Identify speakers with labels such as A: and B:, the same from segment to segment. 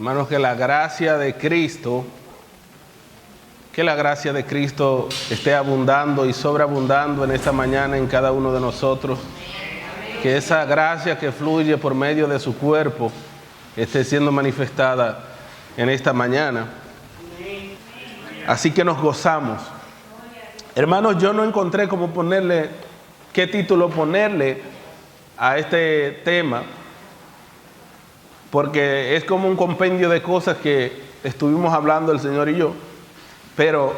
A: Hermanos, que la gracia de Cristo esté abundando y sobreabundando en esta mañana en cada uno de nosotros. Que esa gracia que fluye por medio de su cuerpo esté siendo manifestada en esta mañana. Así que nos gozamos. Hermanos, yo no encontré cómo ponerle, qué título ponerle a este tema, porque es como un compendio de cosas que estuvimos hablando el Señor y yo, pero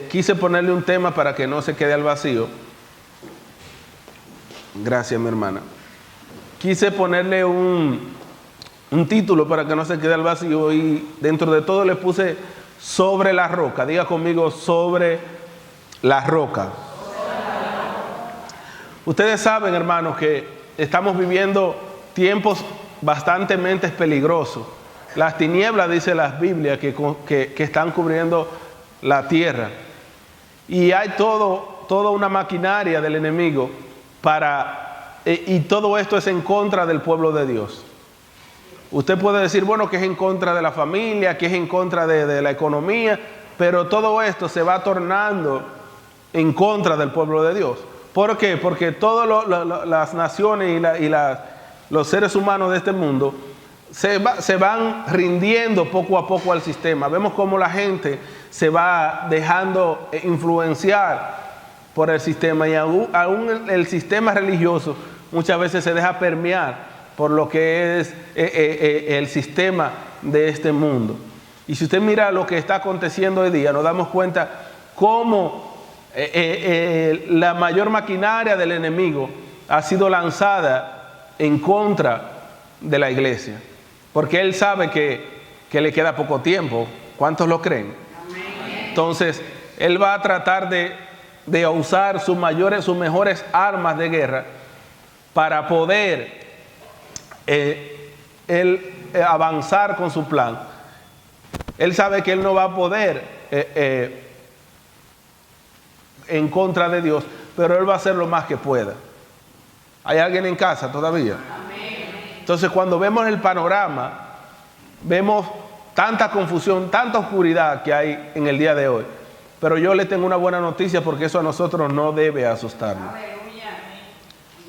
A: quise ponerle un tema para que no se quede al vacío. Gracias, mi hermana. Quise ponerle un título para que no se quede al vacío y dentro de todo le puse sobre la roca. Diga conmigo, sobre la roca. Ustedes saben, hermanos, que estamos viviendo tiempos bastante peligrosos. Las tinieblas, dice la Biblia, que están cubriendo la tierra. Y hay toda una maquinaria del enemigo y todo esto es en contra del pueblo de Dios. Usted puede decir, bueno, que es en contra de la familia, que es en contra de la economía, pero todo esto se va tornando en contra del pueblo de Dios. ¿Por qué? Porque todas las naciones y los seres humanos de este mundo se van rindiendo poco a poco al sistema. Vemos cómo la gente se va dejando influenciar por el sistema y aún el sistema religioso muchas veces se deja permear por lo que es el sistema de este mundo. Y si usted mira lo que está aconteciendo hoy día, nos damos cuenta cómo la mayor maquinaria del enemigo ha sido lanzada en contra de la iglesia, porque él sabe que le queda poco tiempo. ¿Cuántos lo creen? Entonces, él va a tratar de usar sus mejores armas de guerra para poder él avanzar con su plan. Él sabe que él no va a poder en contra de Dios, pero él va a hacer lo más que pueda. ¿Hay alguien en casa todavía? Entonces, cuando vemos el panorama, vemos tanta confusión, tanta oscuridad que hay en el día de hoy. Pero yo le tengo una buena noticia, porque eso a nosotros no debe asustarnos.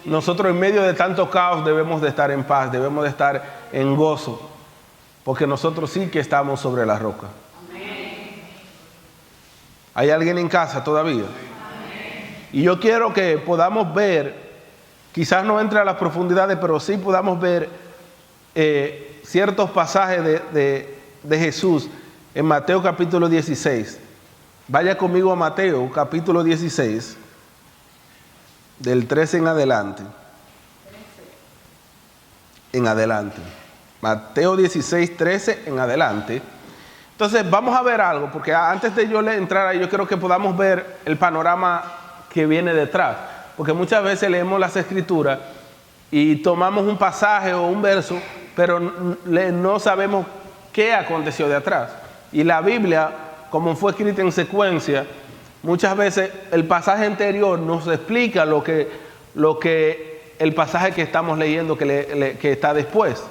A: Nosotros en medio de tanto caos debemos de estar en paz, debemos de estar en gozo, porque nosotros sí que estamos sobre la roca. ¿Hay alguien en casa todavía? Y yo quiero que podamos ver, quizás no entre a las profundidades, pero sí podamos ver ciertos pasajes de Jesús en Mateo capítulo 16. Vaya conmigo a Mateo capítulo 16, del 13 en adelante. Mateo 16, 13 en adelante. Entonces vamos a ver algo, porque antes de yo entrar ahí, yo quiero que podamos ver el panorama que viene detrás. Porque muchas veces leemos las escrituras y tomamos un pasaje o un verso, pero no sabemos qué aconteció de atrás. Y la Biblia, como fue escrita en secuencia, muchas veces el pasaje anterior nos explica lo que el pasaje que estamos leyendo que está después.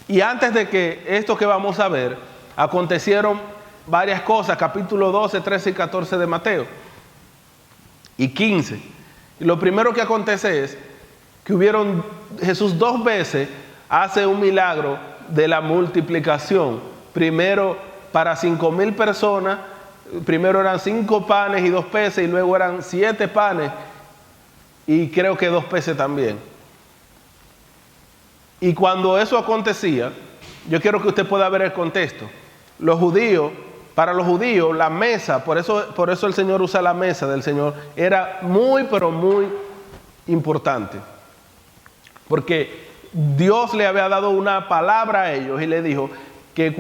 A: Y antes de que esto que vamos a ver, acontecieron varias cosas, capítulo 12, 13 y 14 de Mateo, y 15. Y lo primero que acontece es que Jesús 2 veces hace un milagro de la multiplicación. Primero para 5,000 personas, primero eran 5 panes y 2 peces, y luego eran 7 panes y creo que 2 peces también. Y cuando eso acontecía, yo quiero que usted pueda ver el contexto. Para los judíos, la mesa, por eso el Señor usa la mesa del Señor, era muy, pero muy importante. Porque Dios le había dado una palabra a ellos y le dijo que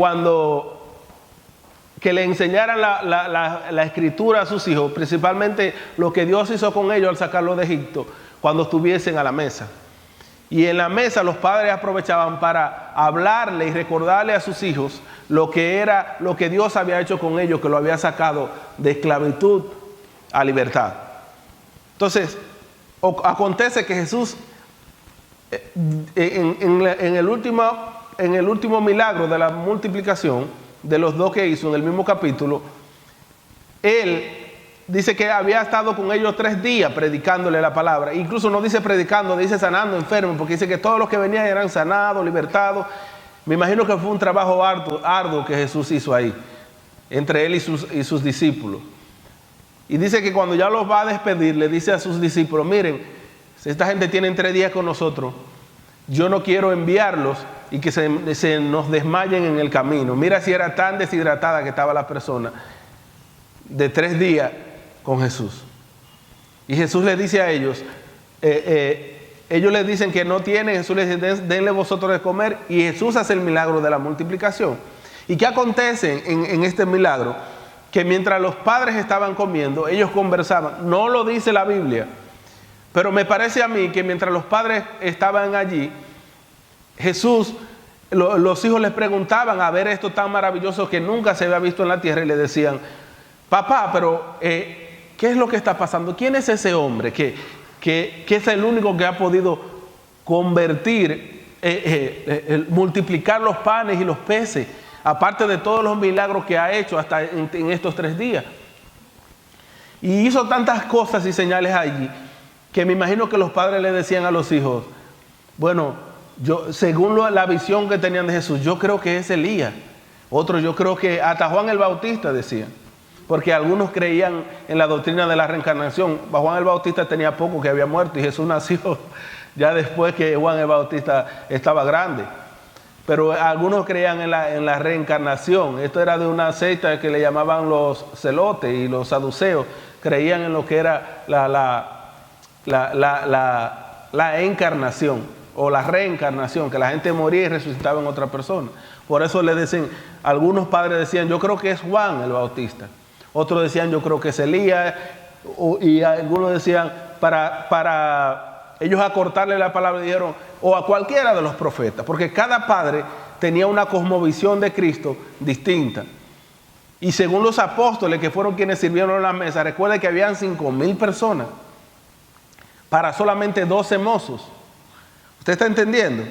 A: que le enseñaran la escritura a sus hijos, principalmente lo que Dios hizo con ellos al sacarlos de Egipto, cuando estuviesen a la mesa. Y en la mesa los padres aprovechaban para hablarle y recordarle a sus hijos lo que Dios había hecho con ellos, que lo había sacado de esclavitud a libertad. Entonces, acontece que Jesús en el último en el último milagro de la multiplicación, de los 2 que hizo en el mismo capítulo, Él dice que había estado con ellos 3 días predicándole la palabra. Incluso no dice predicando, dice sanando enfermos, porque dice que todos los que venían eran sanados, libertados. Me imagino que fue un trabajo arduo que Jesús hizo ahí, entre Él y sus discípulos. Y dice que cuando ya los va a despedir, le dice a sus discípulos: miren, si esta gente tiene 3 días con nosotros, yo no quiero enviarlos y que se nos desmayen en el camino. Mira si era tan deshidratada que estaba la persona de 3 días con Jesús. Y Jesús les dice a ellos, ellos les dicen que no tienen, Jesús les dice: denle vosotros de comer, y Jesús hace el milagro de la multiplicación. ¿Y qué acontece en este milagro? Que mientras los padres estaban comiendo, ellos conversaban. No lo dice la Biblia, pero me parece a mí que mientras los padres estaban allí, Jesús, los hijos les preguntaban a ver esto tan maravilloso que nunca se había visto en la tierra, y le decían: papá, pero ¿qué es lo que está pasando? ¿Quién es ese hombre que es el único que ha podido convertir, multiplicar los panes y los peces, aparte de todos los milagros que ha hecho hasta en estos 3 días? Y hizo tantas cosas y señales allí, que me imagino que los padres le decían a los hijos: bueno, yo, según la visión que tenían de Jesús, yo creo que es Elías. Otros, yo creo que hasta Juan el Bautista, decían. Porque algunos creían en la doctrina de la reencarnación. Juan el Bautista tenía poco que había muerto, y Jesús nació ya después que Juan el Bautista estaba grande. Pero algunos creían en la reencarnación. Esto era de una secta que le llamaban los celotes, y los saduceos creían en lo que era la encarnación o la reencarnación, que la gente moría y resucitaba en otra persona. Por eso le dicen, algunos padres decían: yo creo que es Juan el Bautista. Otros decían: yo creo que es Elías. Y algunos decían, para ellos acortarle la palabra, dijeron: o a cualquiera de los profetas, porque cada padre tenía una cosmovisión de Cristo distinta. Y según los apóstoles, que fueron quienes sirvieron en la mesa, recuerden que habían 5,000 personas para solamente 12 mozos. ¿Usted está entendiendo?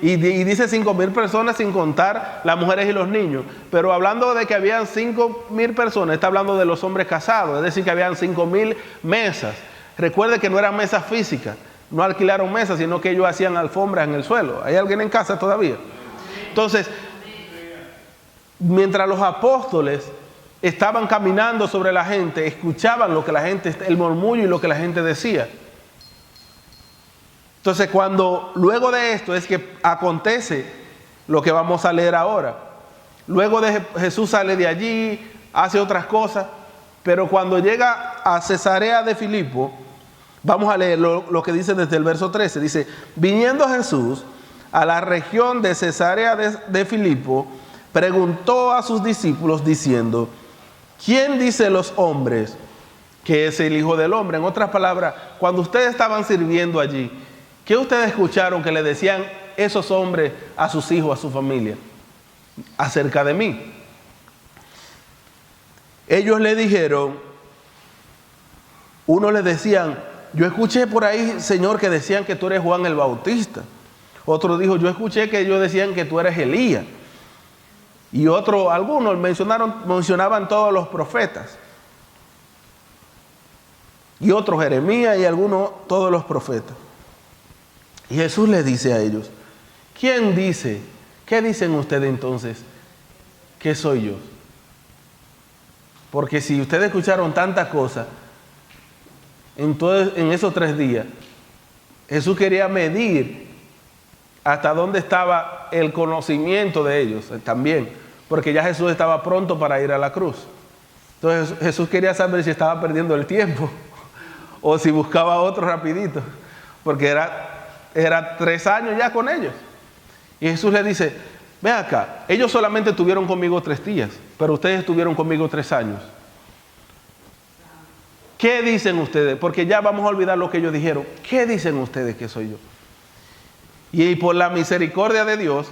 A: Y dice 5,000 personas sin contar las mujeres y los niños. Pero hablando de que habían 5,000 personas, está hablando de los hombres casados, es decir, que habían 5,000 mesas. Recuerde que no eran mesas físicas, no alquilaron mesas, sino que ellos hacían alfombras en el suelo. ¿Hay alguien en casa todavía? Entonces, mientras los apóstoles estaban caminando sobre la gente, escuchaban lo que la gente, el murmullo y lo que la gente decía. Entonces, luego de esto es que acontece lo que vamos a leer ahora. Luego de Jesús sale de allí, hace otras cosas, pero cuando llega a Cesarea de Filipo, vamos a leer lo que dice desde el verso 13. Dice: viniendo Jesús a la región de Cesarea de Filipo, preguntó a sus discípulos diciendo: ¿quién dice los hombres que es el Hijo del Hombre? En otras palabras, cuando ustedes estaban sirviendo allí, ¿qué ustedes escucharon que le decían esos hombres a sus hijos, a su familia, acerca de mí? Ellos le dijeron, unos le decían: yo escuché por ahí, Señor, que decían que tú eres Juan el Bautista. Otro dijo: yo escuché que ellos decían que tú eres Elías. Y algunos mencionaban todos los profetas. Y otros Jeremías, y algunos todos los profetas. Y Jesús les dice a ellos: ¿quién dice? ¿Qué dicen ustedes entonces que soy yo? Porque si ustedes escucharon tantas cosas en esos 3 días, Jesús quería medir hasta dónde estaba el conocimiento de ellos también, porque ya Jesús estaba pronto para ir a la cruz. Entonces Jesús quería saber si estaba perdiendo el tiempo o si buscaba otro rapidito, porque era 3 años ya con ellos. Y Jesús le dice: ven acá, ellos solamente estuvieron conmigo 3 días, pero ustedes estuvieron conmigo 3 años. ¿Qué dicen ustedes? Porque ya vamos a olvidar lo que ellos dijeron. ¿Qué dicen ustedes que soy yo? Y por la misericordia de Dios,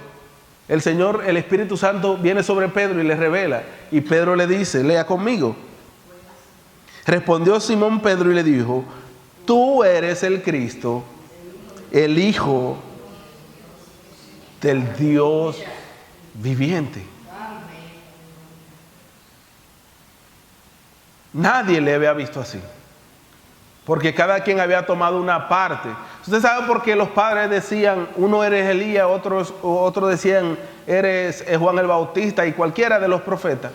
A: el Señor, el Espíritu Santo viene sobre Pedro y le revela. Y Pedro le dice, lea conmigo. Respondió Simón Pedro y le dijo: tú eres el Cristo, el Hijo del Dios viviente. Nadie le había visto así, porque cada quien había tomado una parte. Usted sabe por qué los padres decían, uno eres Elías, otros decían eres Juan el Bautista y cualquiera de los profetas.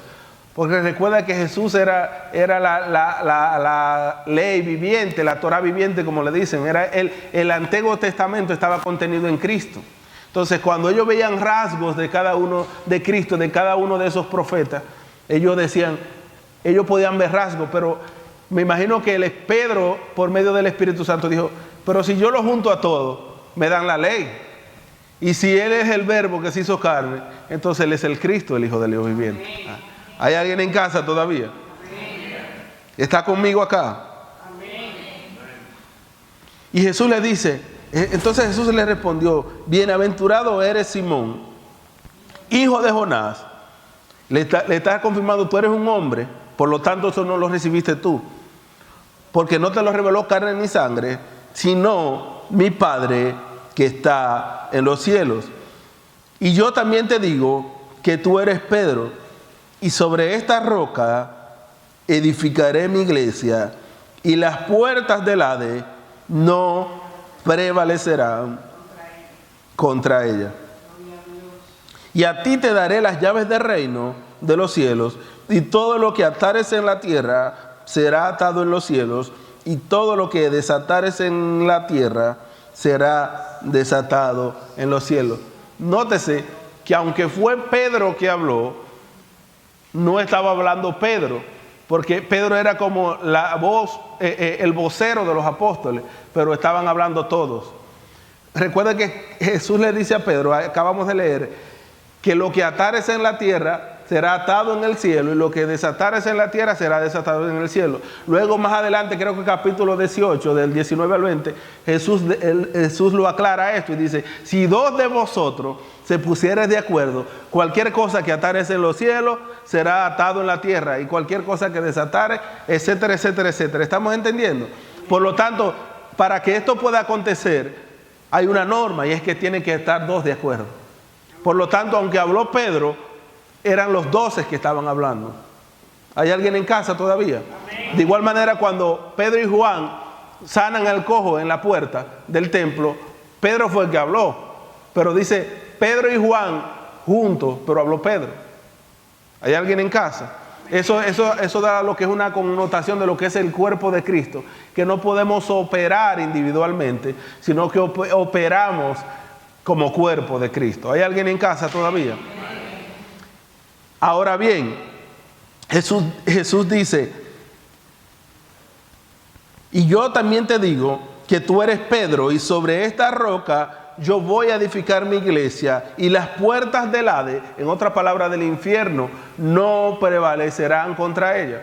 A: Porque recuerda que Jesús era la ley viviente, la Torah viviente, como le dicen. Era el Antiguo Testamento estaba contenido en Cristo. Entonces, cuando ellos veían rasgos de cada uno de Cristo, de cada uno de esos profetas, ellos decían, ellos podían ver rasgos, pero me imagino que Pedro, por medio del Espíritu Santo, dijo, pero si yo lo junto a todos, me dan la ley. Y si Él es el verbo que se hizo carne, entonces Él es el Cristo, el Hijo del Dios viviente. ¿Hay alguien en casa todavía? ¿Está conmigo acá? Y Jesús le dice, entonces Jesús le respondió, bienaventurado eres Simón, hijo de Jonás. Le está confirmando, tú eres un hombre, por lo tanto eso no lo recibiste tú, porque no te lo reveló carne ni sangre, sino mi Padre que está en los cielos. Y yo también te digo que tú eres Pedro, y sobre esta roca edificaré mi iglesia, y las puertas del Hades no prevalecerán contra ella. Y a ti te daré las llaves del reino de los cielos, y todo lo que atares en la tierra será atado en los cielos, y todo lo que desatares en la tierra será desatado en los cielos. Nótese que aunque fue Pedro que habló, no estaba hablando Pedro, porque Pedro era como la voz, el vocero de los apóstoles, pero estaban hablando todos. Recuerda que Jesús le dice a Pedro, acabamos de leer, que lo que atares en la tierra será atado en el cielo, y lo que desatares en la tierra será desatado en el cielo. Luego más adelante, creo que capítulo 18, del 19 al 20, Jesús lo aclara esto y dice, si dos de vosotros se pusieres de acuerdo, cualquier cosa que atares en los cielos será atado en la tierra, y cualquier cosa que desatares, etcétera, etcétera, etcétera. ¿Estamos entendiendo? Por lo tanto, para que esto pueda acontecer, hay una norma, y es que tienen que estar dos de acuerdo. Por lo tanto, aunque habló Pedro, eran los 12 que estaban hablando. ¿Hay alguien en casa todavía? Amén. De igual manera, cuando Pedro y Juan sanan al cojo en la puerta del templo, Pedro fue el que habló. Pero dice Pedro y Juan juntos, pero habló Pedro. ¿Hay alguien en casa? Eso da lo que es una connotación de lo que es el cuerpo de Cristo, que no podemos operar individualmente, sino que operamos como cuerpo de Cristo. ¿Hay alguien en casa todavía? Ahora bien, Jesús dice, y yo también te digo que tú eres Pedro, y sobre esta roca yo voy a edificar mi iglesia, y las puertas del Hades, en otras palabras del infierno, no prevalecerán contra ella.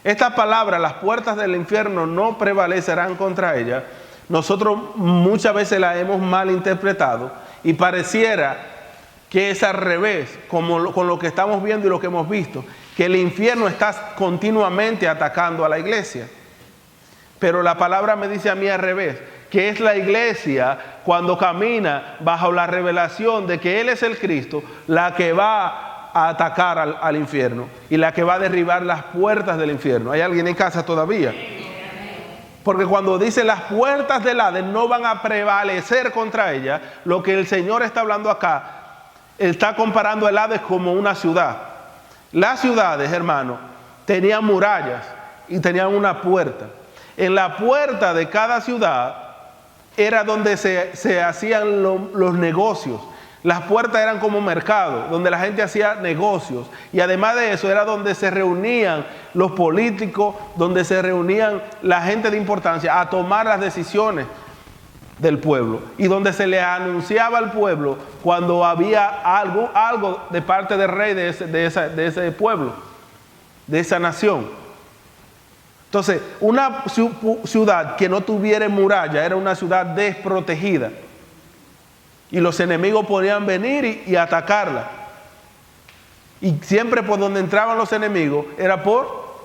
A: Esta palabra, las puertas del infierno no prevalecerán contra ella, nosotros muchas veces la hemos malinterpretado, y pareciera que es al revés, con lo que estamos viendo y lo que hemos visto, que el infierno está continuamente atacando a la iglesia. Pero la palabra me dice a mí al revés, que es la iglesia, cuando camina bajo la revelación de que Él es el Cristo, la que va a atacar al infierno, y la que va a derribar las puertas del infierno. ¿Hay alguien en casa todavía? Porque cuando dice las puertas del Hades no van a prevalecer contra ella, lo que el Señor está hablando acá, está comparando el Hades como una ciudad. Las ciudades, hermanos, tenían murallas y tenían una puerta. En la puerta de cada ciudad era donde se hacían los negocios. Las puertas eran como mercados, donde la gente hacía negocios. Y además de eso, era donde se reunían los políticos, donde se reunían la gente de importancia a tomar las decisiones del pueblo, y donde se le anunciaba al pueblo cuando había algo de parte del rey de ese pueblo, de esa nación. Entonces, una ciudad que no tuviera muralla era una ciudad desprotegida, y los enemigos podían venir y atacarla, y siempre por donde entraban los enemigos era por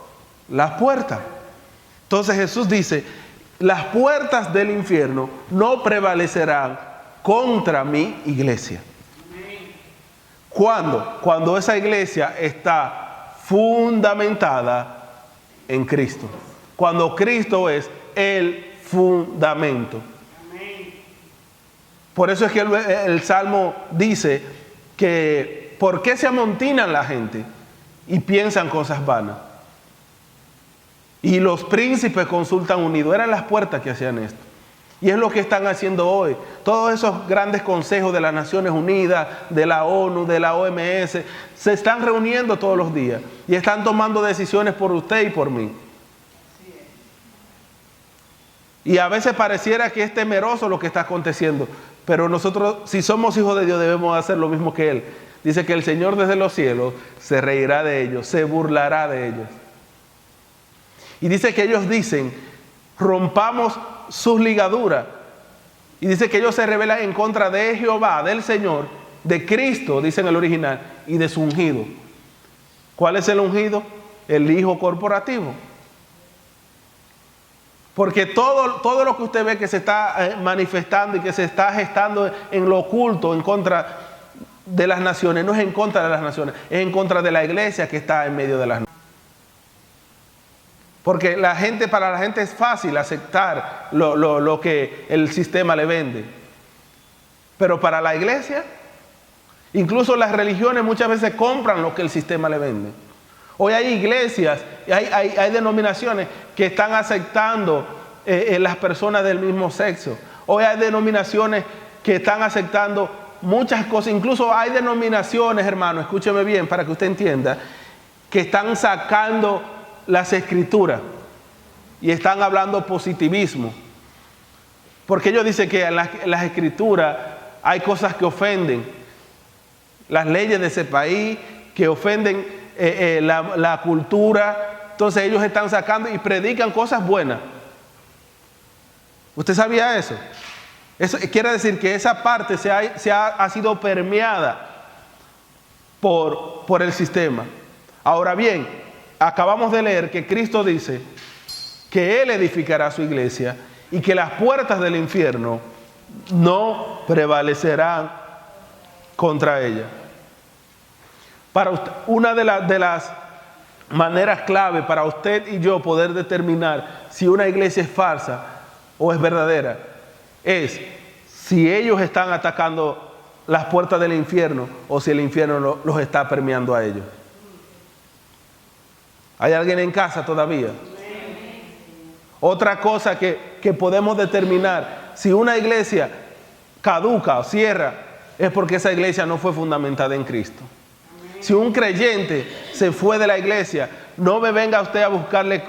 A: las puertas. Entonces Jesús dice, las puertas del infierno no prevalecerán contra mi iglesia. ¿Cuándo? Cuando esa iglesia está fundamentada en Cristo. Cuando Cristo es el fundamento. Por eso es que el Salmo dice que ¿por qué se amontinan la gente y piensan cosas vanas? Y los príncipes consultan unidos. Eran las puertas que hacían esto. Y es lo que están haciendo hoy. Todos esos grandes consejos de las Naciones Unidas, de la ONU, de la OMS, se están reuniendo todos los días y están tomando decisiones por usted y por mí. Y a veces pareciera que es temeroso lo que está aconteciendo, pero nosotros, si somos hijos de Dios, debemos hacer lo mismo que Él. Dice que el Señor desde los cielos se reirá de ellos, se burlará de ellos. Y dice que ellos dicen, rompamos sus ligaduras. Y dice que ellos se rebelan en contra de Jehová, del Señor, de Cristo, dice en el original, y de su ungido. ¿Cuál es el ungido? El Hijo corporativo. Porque todo lo que usted ve que se está manifestando y que se está gestando en lo oculto, en contra de las naciones, no es en contra de las naciones, es en contra de la iglesia que está en medio de las naciones. Porque para la gente es fácil aceptar lo que el sistema le vende. Pero para la iglesia, incluso las religiones muchas veces compran lo que el sistema le vende. Hoy hay iglesias, hay denominaciones que están aceptando las personas del mismo sexo. Hoy hay denominaciones que están aceptando muchas cosas. Incluso hay denominaciones, hermano, escúcheme bien para que usted entienda, que están sacando las escrituras y están hablando positivismo. Porque ellos dicen que en las escrituras hay cosas que ofenden las leyes de ese país, que ofenden la cultura. Entonces ellos están sacando y predican cosas buenas. ¿Usted sabía eso? Eso quiere decir que esa parte ha sido permeada por el sistema. Ahora bien, acabamos de leer que Cristo dice que Él edificará su iglesia y que las puertas del infierno no prevalecerán contra ella. Para usted, una de las maneras clave para usted y yo poder determinar si una iglesia es falsa o es verdadera es si ellos están atacando las puertas del infierno o si el infierno los está permeando a ellos. ¿Hay alguien en casa todavía? Otra cosa que podemos determinar si una iglesia caduca o cierra es porque esa iglesia no fue fundamentada en Cristo. Si un creyente se fue de la iglesia, no me venga usted a buscarle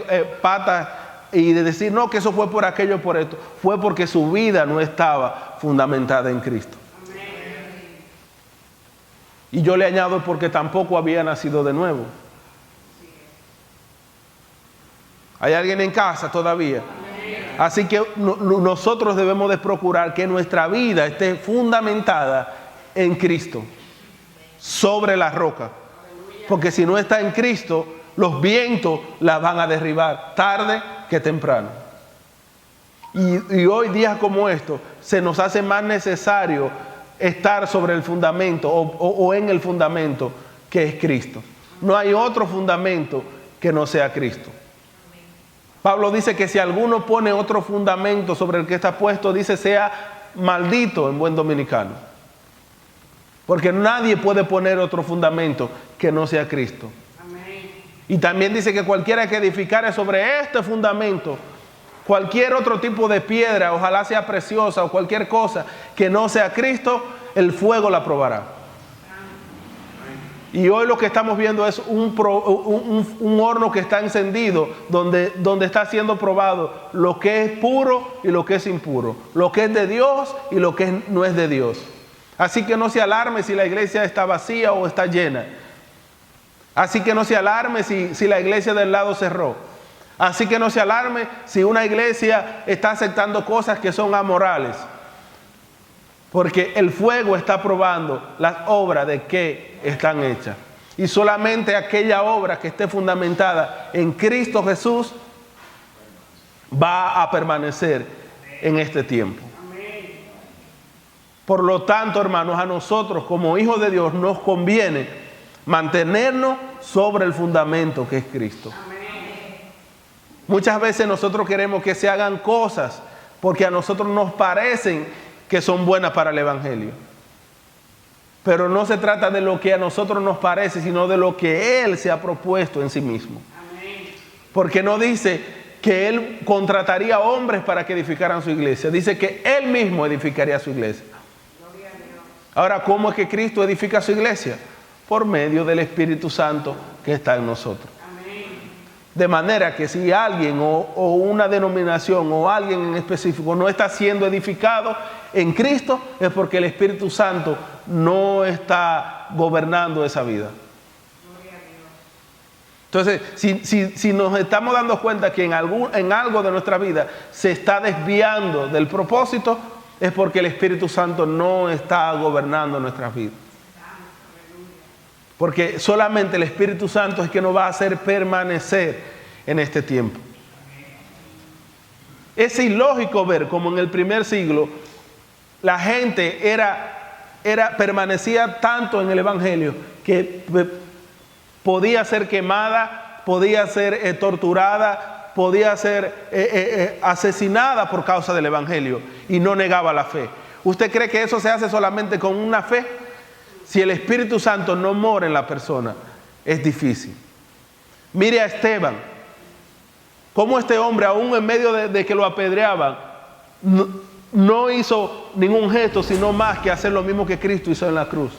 A: patas y de decir, no, que eso fue por aquello, por esto. Fue porque su vida no estaba fundamentada en Cristo. Y yo le añado porque tampoco había nacido de nuevo. ¿Hay alguien en casa todavía? Así que nosotros debemos de procurar que nuestra vida esté fundamentada en Cristo, sobre la roca. Porque si no está en Cristo, los vientos la van a derribar, tarde que temprano. Y hoy, días como estos, se nos hace más necesario estar sobre el fundamento o en el fundamento que es Cristo. No hay otro fundamento que no sea Cristo. Pablo dice que si alguno pone otro fundamento sobre el que está puesto, dice sea maldito en buen dominicano. Porque nadie puede poner otro fundamento que no sea Cristo. Amén. Y también dice que cualquiera que edificare sobre este fundamento, cualquier otro tipo de piedra, ojalá sea preciosa o cualquier cosa que no sea Cristo, el fuego la probará. Y hoy lo que estamos viendo es un horno que está encendido, donde está siendo probado lo que es puro y lo que es impuro, lo que es de Dios y lo que no es de Dios. Así que no se alarme si la iglesia está vacía o está llena. Así que no se alarme si la iglesia del lado cerró. Así que no se alarme si una iglesia está aceptando cosas que son amorales. Porque el fuego está probando las obras de que están hechas. Y solamente aquella obra que esté fundamentada en Cristo Jesús va a permanecer en este tiempo. Por lo tanto, hermanos, a nosotros como hijos de Dios nos conviene mantenernos sobre el fundamento que es Cristo. Muchas veces nosotros queremos que se hagan cosas porque a nosotros nos parecen que son buenas para el Evangelio. Pero no se trata de lo que a nosotros nos parece, sino de lo que Él se ha propuesto en sí mismo. Porque no dice que Él contrataría hombres para que edificaran su iglesia. Dice que Él mismo edificaría su iglesia. Ahora, ¿cómo es que Cristo edifica su iglesia? Por medio del Espíritu Santo que está en nosotros. De manera que si alguien o una denominación o alguien en específico no está siendo edificado en Cristo, es porque el Espíritu Santo no está gobernando esa vida. Entonces, si nos estamos dando cuenta que en algo de nuestra vida se está desviando del propósito, es porque el Espíritu Santo no está gobernando nuestras vidas. Porque solamente el Espíritu Santo es que nos va a hacer permanecer en este tiempo. Es ilógico ver como en el primer siglo la gente permanecía tanto en el Evangelio que podía ser quemada, podía ser torturada, podía ser asesinada por causa del Evangelio y no negaba la fe. ¿Usted cree que eso se hace solamente con una fe? Si el Espíritu Santo no mora en la persona, es difícil. Mire a Esteban, cómo este hombre, aún en medio de que lo apedreaban, no hizo ningún gesto, sino más que hacer lo mismo que Cristo hizo en la cruz.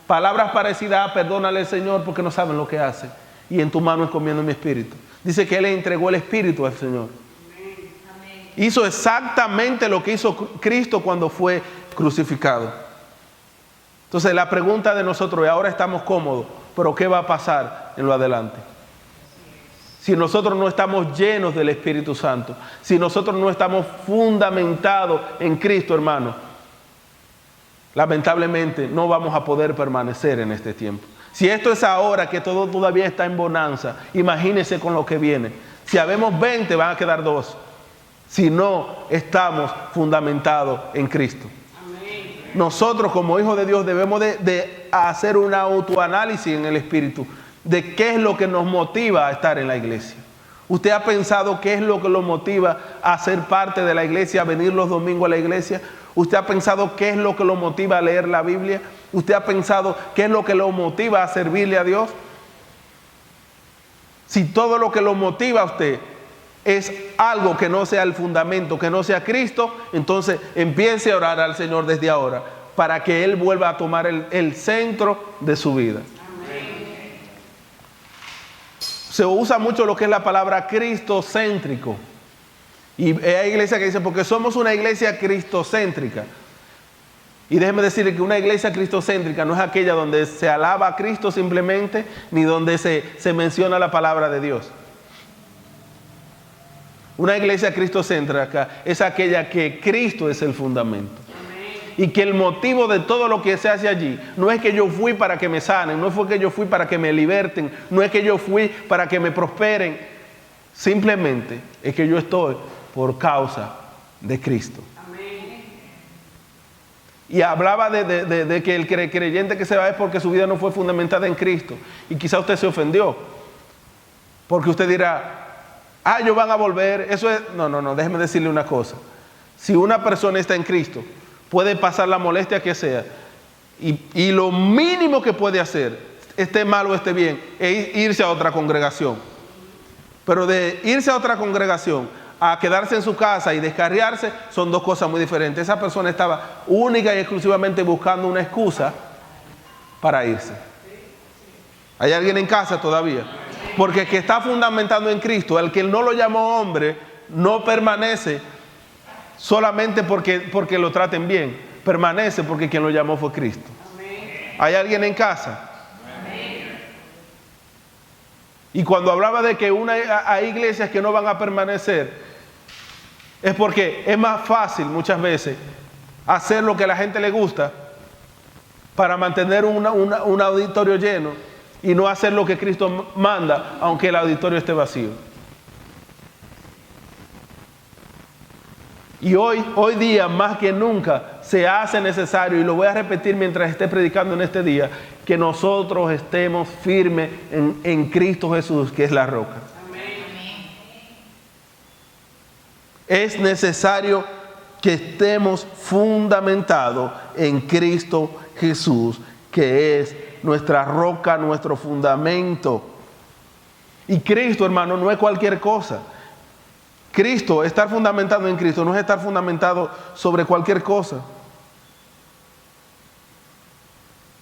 A: Palabras parecidas: perdónale, Señor, porque no saben lo que hacen, y en tu mano encomiendo mi espíritu. Dice que Él le entregó el espíritu al Señor. Amén. Hizo exactamente lo que hizo Cristo cuando fue crucificado. Entonces la pregunta de nosotros es: ahora estamos cómodos, pero ¿qué va a pasar en lo adelante? Si nosotros no estamos llenos del Espíritu Santo, si nosotros no estamos fundamentados en Cristo, hermano, lamentablemente no vamos a poder permanecer en este tiempo. Si esto es ahora que todo todavía está en bonanza, imagínense con lo que viene. Si habemos 20, van a quedar 2. Si no estamos fundamentados en Cristo. Amén. Nosotros como hijos de Dios debemos de hacer un autoanálisis en el Espíritu de qué es lo que nos motiva a estar en la iglesia. ¿Usted ha pensado qué es lo que lo motiva a ser parte de la iglesia, a venir los domingos a la iglesia? ¿Usted ha pensado qué es lo que lo motiva a leer la Biblia? ¿Usted ha pensado qué es lo que lo motiva a servirle a Dios? Si todo lo que lo motiva a usted es algo que no sea el fundamento, que no sea Cristo, entonces empiece a orar al Señor desde ahora para que Él vuelva a tomar el centro de su vida. Amén. Se usa mucho lo que es la palabra cristocéntrico. Y hay iglesias que dicen, porque somos una iglesia cristocéntrica. Y déjeme decirle que una iglesia cristocéntrica no es aquella donde se alaba a Cristo simplemente, ni donde se menciona la palabra de Dios. Una iglesia cristocéntrica es aquella que Cristo es el fundamento. Y que el motivo de todo lo que se hace allí no es que yo fui para que me sanen, no fue que yo fui para que me liberten, no es que yo fui para que me prosperen. Simplemente es que yo estoy por causa de Cristo. Amén. Y hablaba de que el creyente que se va es porque su vida no fue fundamentada en Cristo. Y quizá usted se ofendió. Porque usted dirá, ellos van a volver. Eso es... No, déjeme decirle una cosa. Si una persona está en Cristo, puede pasar la molestia que sea. Y lo mínimo que puede hacer, esté mal o esté bien, es irse a otra congregación. Pero de irse a otra congregación a quedarse en su casa y descarriarse son dos cosas muy diferentes. Esa persona estaba única y exclusivamente buscando una excusa para irse. ¿Hay alguien en casa todavía? Porque el que está fundamentado en Cristo, el que no lo llamó hombre, no permanece solamente porque lo traten bien. Permanece porque quien lo llamó fue Cristo. ¿Hay alguien en casa? Y cuando hablaba de que hay iglesias que no van a permanecer, es porque es más fácil muchas veces hacer lo que a la gente le gusta para mantener un auditorio lleno y no hacer lo que Cristo manda, aunque el auditorio esté vacío. Y hoy día, más que nunca, se hace necesario, y lo voy a repetir mientras esté predicando en este día, que nosotros estemos firmes en Cristo Jesús, que es la roca. Amén. Es necesario que estemos fundamentados en Cristo Jesús, que es nuestra roca, nuestro fundamento. Y Cristo, hermano, no es cualquier cosa. Cristo, estar fundamentado en Cristo, no es estar fundamentado sobre cualquier cosa.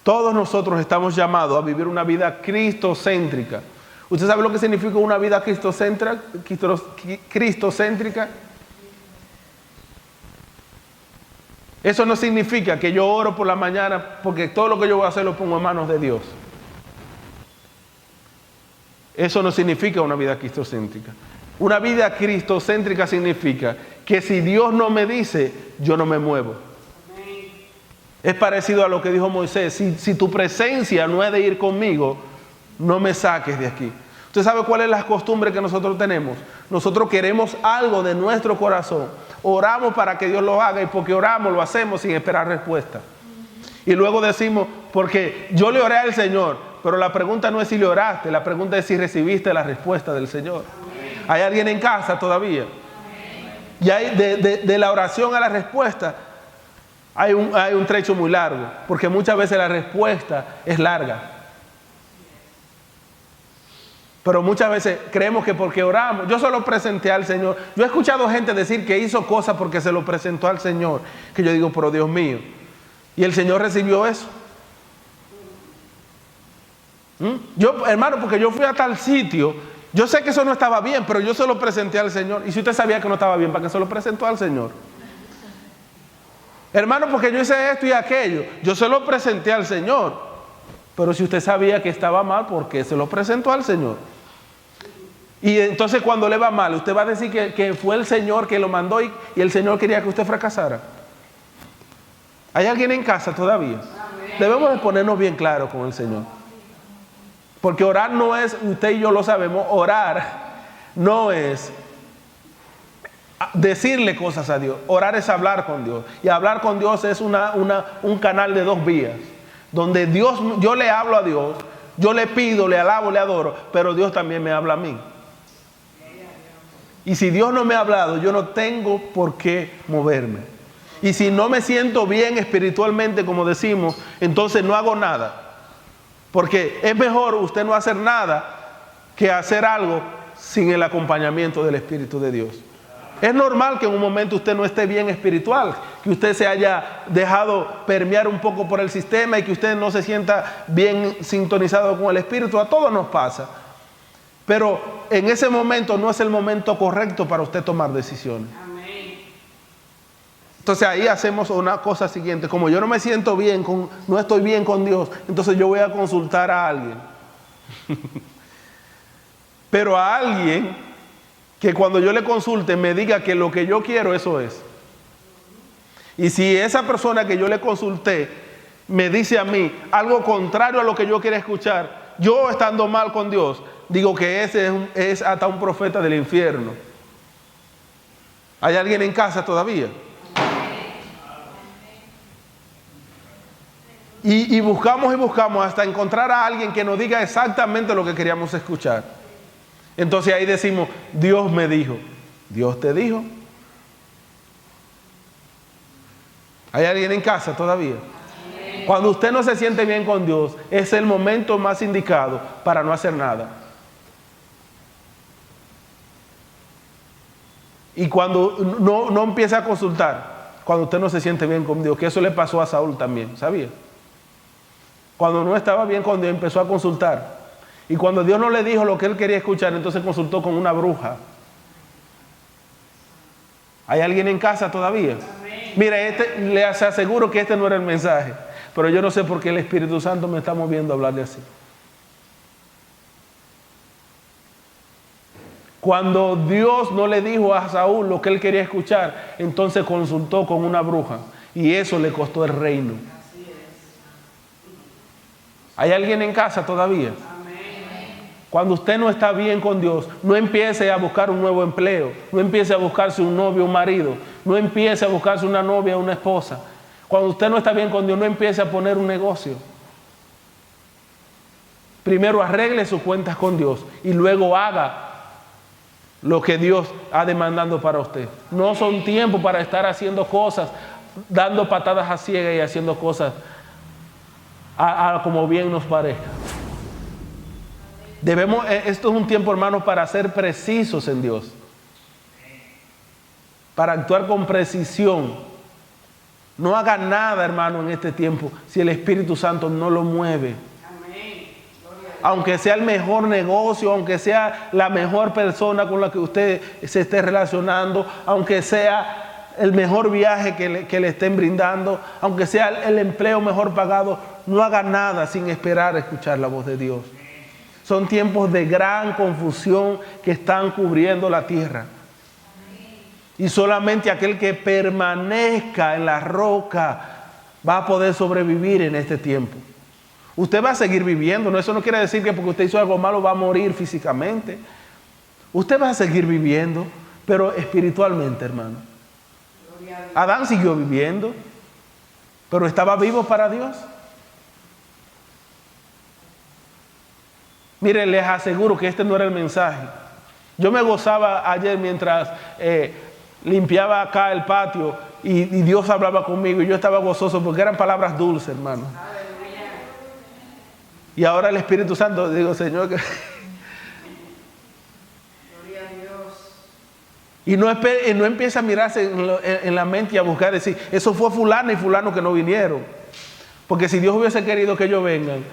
A: Todos nosotros estamos llamados a vivir una vida cristocéntrica. ¿Usted sabe lo que significa una vida cristocéntrica? Eso no significa que yo oro por la mañana porque todo lo que yo voy a hacer lo pongo en manos de Dios. Eso no significa una vida cristocéntrica. Una vida cristocéntrica significa que si Dios no me dice, yo no me muevo. Es parecido a lo que dijo Moisés: si tu presencia no es de ir conmigo, no me saques de aquí. ¿Usted sabe cuál es la costumbre que nosotros tenemos? Nosotros queremos algo de nuestro corazón, oramos para que Dios lo haga, y porque oramos lo hacemos sin esperar respuesta. Y luego decimos, porque yo le oré al Señor, pero la pregunta no es si le oraste, la pregunta es si recibiste la respuesta del Señor. ¿Hay alguien en casa todavía? Y hay de la oración a la respuesta hay un trecho muy largo, porque muchas veces la respuesta es larga. Pero muchas veces creemos que porque oramos, yo se lo presenté al Señor. Yo he escuchado gente decir que hizo cosas porque se lo presentó al Señor, que yo digo, pero Dios mío, ¿y el Señor recibió eso? Yo, hermano, porque yo fui a tal sitio, yo sé que eso no estaba bien, pero yo se lo presenté al Señor. Y si usted sabía que no estaba bien, ¿para qué se lo presentó al Señor? Hermano, porque yo hice esto y aquello, yo se lo presenté al Señor. Pero si usted sabía que estaba mal, ¿por qué se lo presentó al Señor? Y entonces cuando le va mal, usted va a decir que fue el Señor que lo mandó y el Señor quería que usted fracasara. ¿Hay alguien en casa todavía? Debemos de ponernos bien claros con el Señor. Porque orar no es, usted y yo lo sabemos, orar no es decirle cosas a Dios. Orar es hablar con Dios. Y hablar con Dios es un canal de dos vías. Donde yo le hablo a Dios, yo le pido, le alabo, le adoro, pero Dios también me habla a mí. Y si Dios no me ha hablado, yo no tengo por qué moverme. Y si no me siento bien espiritualmente, como decimos, entonces no hago nada. Porque es mejor usted no hacer nada que hacer algo sin el acompañamiento del Espíritu de Dios. Es normal que en un momento usted no esté bien espiritual, que usted se haya dejado permear un poco por el sistema y que usted no se sienta bien sintonizado con el Espíritu. A todos nos pasa. Pero en ese momento no es el momento correcto para usted tomar decisiones. Entonces ahí hacemos una cosa siguiente: como yo no me siento bien, no estoy bien con Dios, entonces yo voy a consultar a alguien. Pero a alguien que cuando yo le consulte me diga que lo que yo quiero, eso es. Y si esa persona que yo le consulté me dice a mí algo contrario a lo que yo quiero escuchar, yo estando mal con Dios, digo que ese es hasta un profeta del infierno. ¿Hay alguien en casa todavía? Y buscamos hasta encontrar a alguien que nos diga exactamente lo que queríamos escuchar. Entonces ahí decimos, Dios me dijo. Dios te dijo. ¿Hay alguien en casa todavía? Cuando usted no se siente bien con Dios, es el momento más indicado para no hacer nada. Y cuando no empiece a consultar, cuando usted no se siente bien con Dios, que eso le pasó a Saúl también, ¿sabía? Cuando no estaba bien con Dios, empezó a consultar. Y cuando Dios no le dijo lo que él quería escuchar, entonces consultó con una bruja. ¿Hay alguien en casa todavía? Amén. Mire, les aseguro que este no era el mensaje, pero yo no sé por qué el Espíritu Santo me está moviendo a hablarle así. Cuando Dios no le dijo a Saúl lo que él quería escuchar, entonces consultó con una bruja, y eso le costó el reino. ¿Hay alguien en casa todavía? Cuando usted no está bien con Dios, no empiece a buscar un nuevo empleo, no empiece a buscarse un novio, un marido, no empiece a buscarse una novia, una esposa. Cuando usted no está bien con Dios, no empiece a poner un negocio. Primero arregle sus cuentas con Dios y luego haga lo que Dios ha demandado para usted. No son tiempos para estar haciendo cosas, dando patadas a ciegas y haciendo cosas como bien nos parezca. Esto es un tiempo, hermanos, para ser precisos en Dios. Para actuar con precisión. No haga nada, hermano, en este tiempo si el Espíritu Santo no lo mueve. Aunque sea el mejor negocio, aunque sea la mejor persona con la que usted se esté relacionando, aunque sea el mejor viaje que le estén brindando, aunque sea el empleo mejor pagado, no haga nada sin esperar a escuchar la voz de Dios. Son tiempos de gran confusión que están cubriendo la tierra. Y solamente aquel que permanezca en la roca va a poder sobrevivir en este tiempo. Usted va a seguir viviendo, ¿no? Eso no quiere decir que porque usted hizo algo malo va a morir físicamente. Usted va a seguir viviendo, pero espiritualmente, hermano. Adán siguió viviendo, pero estaba vivo para Dios. Miren, les aseguro que este no era el mensaje. Yo me gozaba ayer mientras limpiaba acá el patio y Dios hablaba conmigo y yo estaba gozoso porque eran palabras dulces, hermano. Y ahora el Espíritu Santo, digo, Señor, que... Y no empieza a mirarse en la mente y a buscar, decir, eso fue fulano y fulano que no vinieron. Porque si Dios hubiese querido que ellos vengan,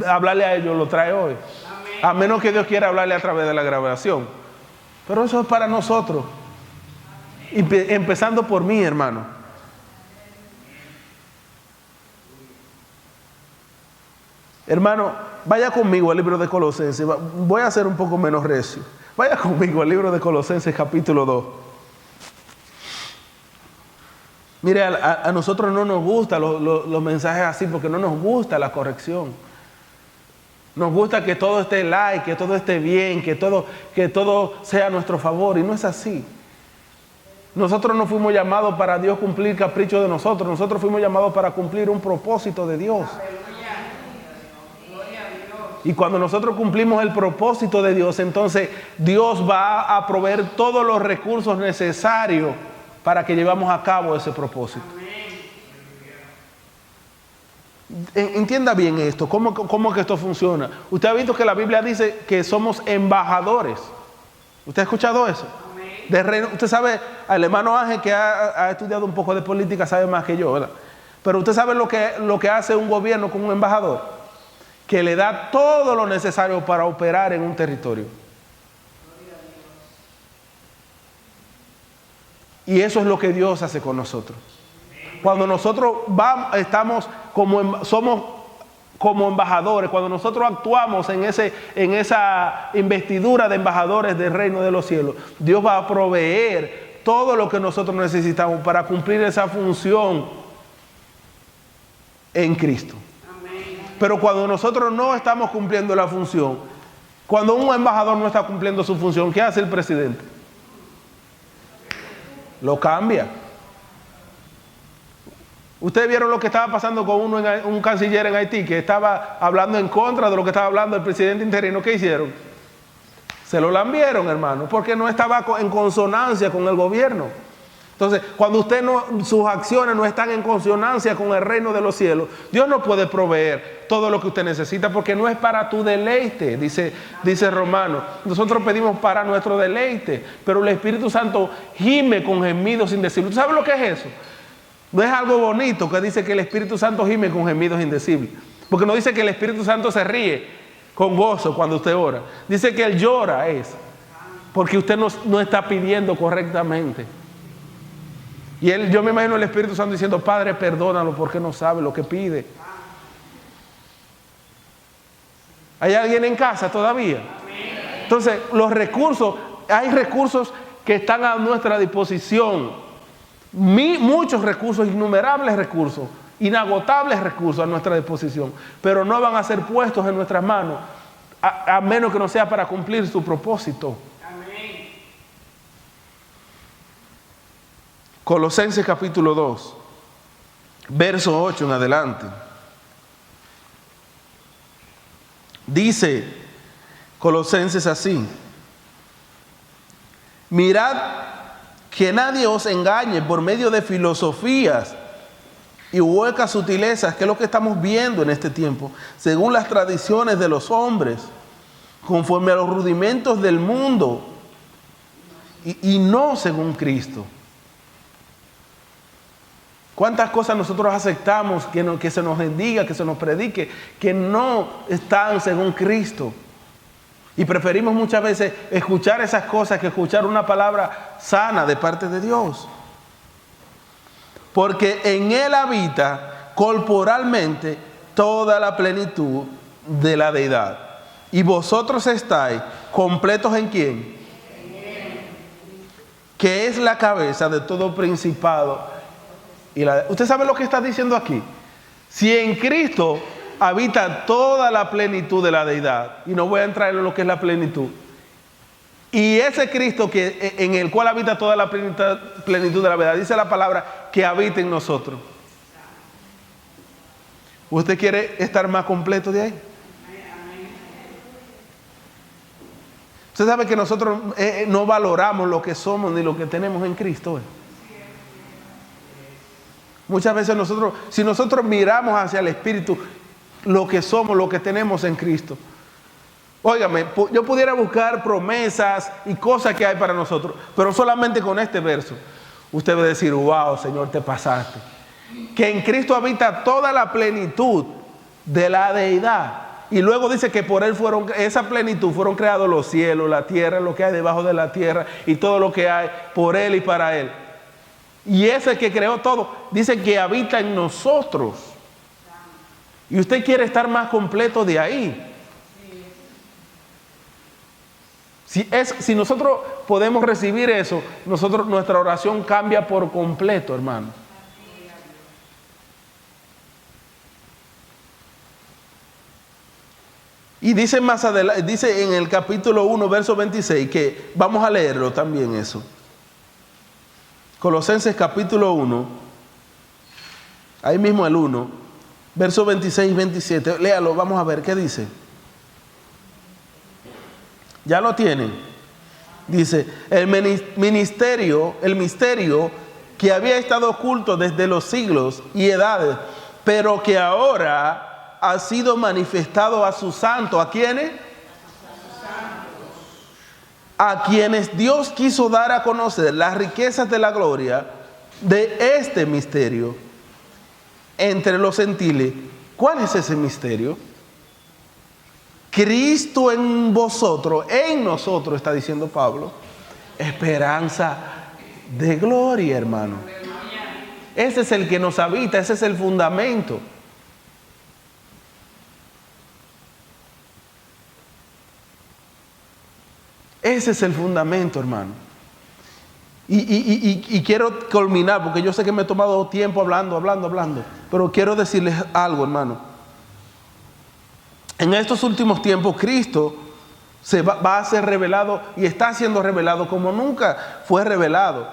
A: hablarle a ellos lo trae hoy. Amén. A menos que Dios quiera hablarle a través de la grabación. Pero eso es para nosotros. Empezando por mí, hermano. Hermano, vaya conmigo al libro de Colosenses. Voy a ser un poco menos recio. Vaya conmigo al libro de Colosenses capítulo 2. Mire, a nosotros no nos gustan los mensajes así porque no nos gusta la corrección. Nos gusta que todo esté light, que todo esté bien, que todo sea a nuestro favor. Y no es así. Nosotros no fuimos llamados para Dios cumplir caprichos de nosotros. Nosotros fuimos llamados para cumplir un propósito de Dios. Y cuando nosotros cumplimos el propósito de Dios, entonces Dios va a proveer todos los recursos necesarios para que llevamos a cabo ese propósito. Entienda bien esto, ¿cómo que esto funciona? Usted ha visto que la Biblia dice que somos embajadores. ¿Usted ha escuchado eso? De reino. Usted sabe, el hermano Ángel que ha estudiado un poco de política sabe más que yo, ¿verdad? Pero usted sabe lo que hace un gobierno con un embajador. Que le da todo lo necesario para operar en un territorio. Y eso es lo que Dios hace con nosotros. Cuando nosotros somos como embajadores, cuando nosotros actuamos en esa investidura de embajadores del reino de los cielos, Dios va a proveer todo lo que nosotros necesitamos para cumplir esa función en Cristo. Pero cuando nosotros no estamos cumpliendo la función, cuando un embajador no está cumpliendo su función, ¿qué hace el presidente? Lo cambia. Ustedes vieron lo que estaba pasando con un canciller en Haití que estaba hablando en contra de lo que estaba hablando el presidente interino. ¿Qué hicieron? Se lo lambieron, hermano, porque no estaba en consonancia con el gobierno. Entonces, cuando sus acciones no están en consonancia con el reino de los cielos, Dios no puede proveer todo lo que usted necesita porque no es para tu deleite, dice Romano. Nosotros pedimos para nuestro deleite, pero el Espíritu Santo gime con gemidos indecibles. ¿Tú sabes lo que es eso? No es algo bonito que dice que el Espíritu Santo gime con gemidos indecibles, porque no dice que el Espíritu Santo se ríe con gozo cuando usted ora. Dice que Él llora porque usted no está pidiendo correctamente. Y yo me imagino el Espíritu Santo diciendo, Padre, perdónalo porque no sabe lo que pide. ¿Hay alguien en casa todavía? Entonces, hay recursos que están a nuestra disposición. Muchos recursos, innumerables recursos, inagotables recursos a nuestra disposición, pero no van a ser puestos en nuestras manos a menos que no sea para cumplir su propósito.
B: Amén.
A: Colosenses capítulo 2, verso 8 en adelante. Dice Colosenses así: mirad que nadie os engañe por medio de filosofías y huecas sutilezas, que es lo que estamos viendo en este tiempo, según las tradiciones de los hombres, conforme a los rudimentos del mundo, y no según Cristo. ¿Cuántas cosas nosotros aceptamos que se nos diga, que se nos predique, que no están según Cristo? Y preferimos muchas veces escuchar esas cosas que escuchar una palabra sana de parte de Dios. Porque en Él habita corporalmente toda la plenitud de la deidad. Y vosotros estáis completos ¿en quién? Que es la cabeza de todo principado. ¿Usted sabe lo que está diciendo aquí? Si en Cristo habita toda la plenitud de la deidad, y no voy a entrar en lo que es la plenitud, y ese Cristo en el cual habita toda la plenitud de la deidad, dice la palabra que habita en nosotros. ¿Usted quiere estar más completo de ahí? Usted sabe que nosotros no valoramos lo que somos ni lo que tenemos en Cristo. Muchas veces si nosotros miramos hacia el Espíritu, lo que somos, lo que tenemos en Cristo. Óigame, yo pudiera buscar promesas y cosas que hay para nosotros, pero solamente con este verso, usted va a decir, wow, Señor, te pasaste. Que en Cristo habita toda la plenitud de la deidad. Y luego dice que por Él esa plenitud fueron creados los cielos, la tierra, lo que hay debajo de la tierra y todo lo que hay por Él y para Él. Y ese que creó todo, dice que habita en nosotros. Y usted quiere estar más completo de ahí. Si nosotros podemos recibir eso, nuestra oración cambia por completo, hermano. Y dice más adelante, dice en el capítulo 1, verso 26, que vamos a leerlo también eso. Colosenses capítulo 1, ahí mismo el 1, verso 26 y 27, léalo, vamos a ver qué dice. ¿Ya lo tienen? Dice, el misterio que había estado oculto desde los siglos y edades, pero que ahora ha sido manifestado a sus santos. ¿A quiénes? A quienes Dios quiso dar a conocer las riquezas de la gloria de este misterio entre los gentiles. ¿Cuál es ese misterio? Cristo en vosotros, en nosotros, está diciendo Pablo, esperanza de gloria, hermano. Ese es el que nos habita, ese es el fundamento. Ese es el fundamento, hermano. Y quiero culminar, porque yo sé que me he tomado tiempo hablando, pero quiero decirles algo, hermano. En estos últimos tiempos, Cristo va a ser revelado y está siendo revelado como nunca fue revelado.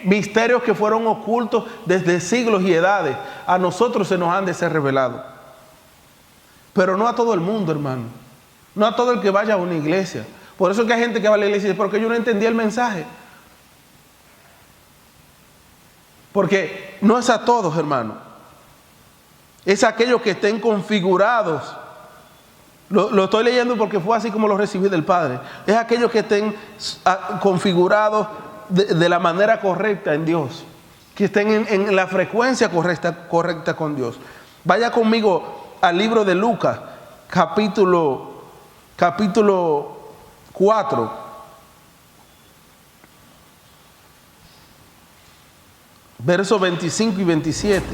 A: Misterios que fueron ocultos desde siglos y edades, a nosotros se nos han de ser revelados. Pero no a todo el mundo, hermano. No a todo el que vaya a una iglesia. Por eso es que hay gente que va a la iglesia y dice, porque yo no entendí el mensaje. Porque no es a todos, hermano. Es a aquellos que estén configurados. Lo estoy leyendo porque fue así como lo recibí del Padre. Es aquellos que estén configurados de la manera correcta en Dios. Que estén en la frecuencia correcta con Dios. Vaya conmigo al libro de Lucas, capítulo 4. Versos 25 y 27.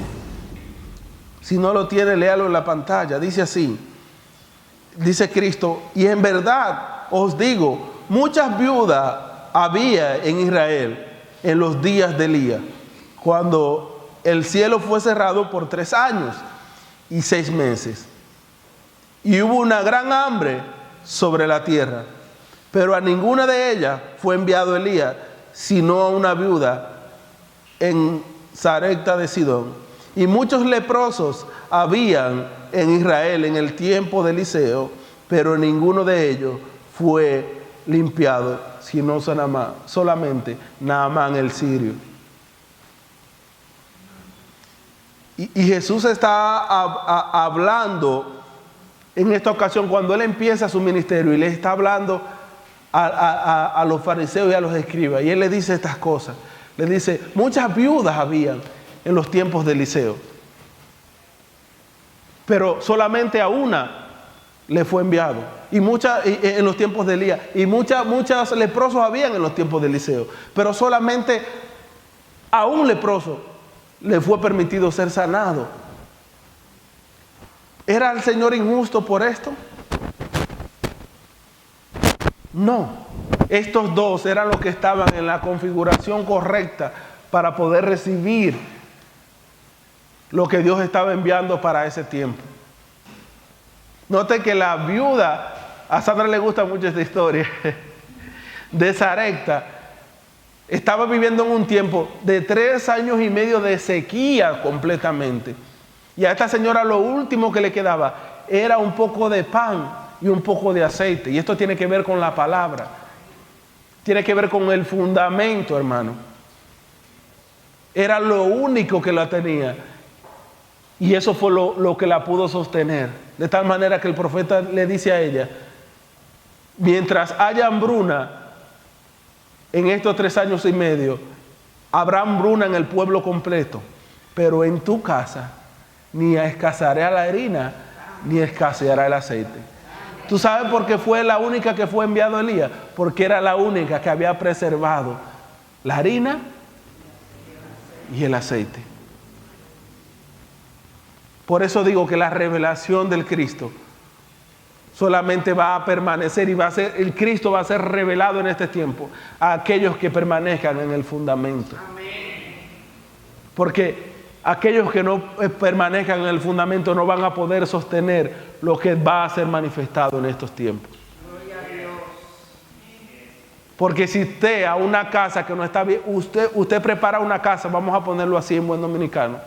A: Si no lo tiene, léalo en la pantalla. Dice así. Dice Cristo, y en verdad os digo, muchas viudas había en Israel en los días de Elías, cuando el cielo fue cerrado por 3 años y 6 meses. Y hubo una gran hambre sobre la tierra. Pero a ninguna de ellas fue enviado Elías, sino a una viuda en Sarepta de Sidón. Y muchos leprosos habían en Israel en el tiempo de Eliseo, pero ninguno de ellos fue limpiado, sino solamente Naamán el sirio. Y Jesús está hablando en esta ocasión, cuando Él empieza su ministerio, y le está hablando a los fariseos y a los escribas, y Él le dice estas cosas. Le dice, muchas viudas habían en los tiempos de Eliseo, pero solamente a una le fue enviado. Y muchas en los tiempos de Elías, y muchas leprosos habían en los tiempos de Eliseo, pero solamente a un leproso le fue permitido ser sanado. ¿Era el Señor injusto por esto? No. Estos dos eran los que estaban en la configuración correcta para poder recibir lo que Dios estaba enviando para ese tiempo. Note que la viuda, a Sandra le gusta mucho esta historia, de Sarepta, estaba viviendo en un tiempo de 3 años y medio de sequía completamente. Y a esta señora lo último que le quedaba era un poco de pan y un poco de aceite. Y esto tiene que ver con la palabra. Tiene que ver con el fundamento, hermano. Era lo único que la tenía. Y eso fue lo que la pudo sostener. De tal manera que el profeta le dice a ella, mientras haya hambruna en estos 3 años y medio, habrá hambruna en el pueblo completo, pero en tu casa ni escaseará la harina, ni escaseará el aceite. ¿Tú sabes por qué fue la única que fue enviado a Elías? Porque era la única que había preservado la harina y el aceite. Por eso digo que la revelación del Cristo solamente va a permanecer, y el Cristo va a ser revelado en este tiempo a aquellos que permanezcan en el fundamento. Porque aquellos que no permanezcan en el fundamento no van a poder sostener lo que va a ser manifestado en estos tiempos. Porque si usted a una casa que no está bien, usted prepara una casa, vamos a ponerlo así en buen dominicano,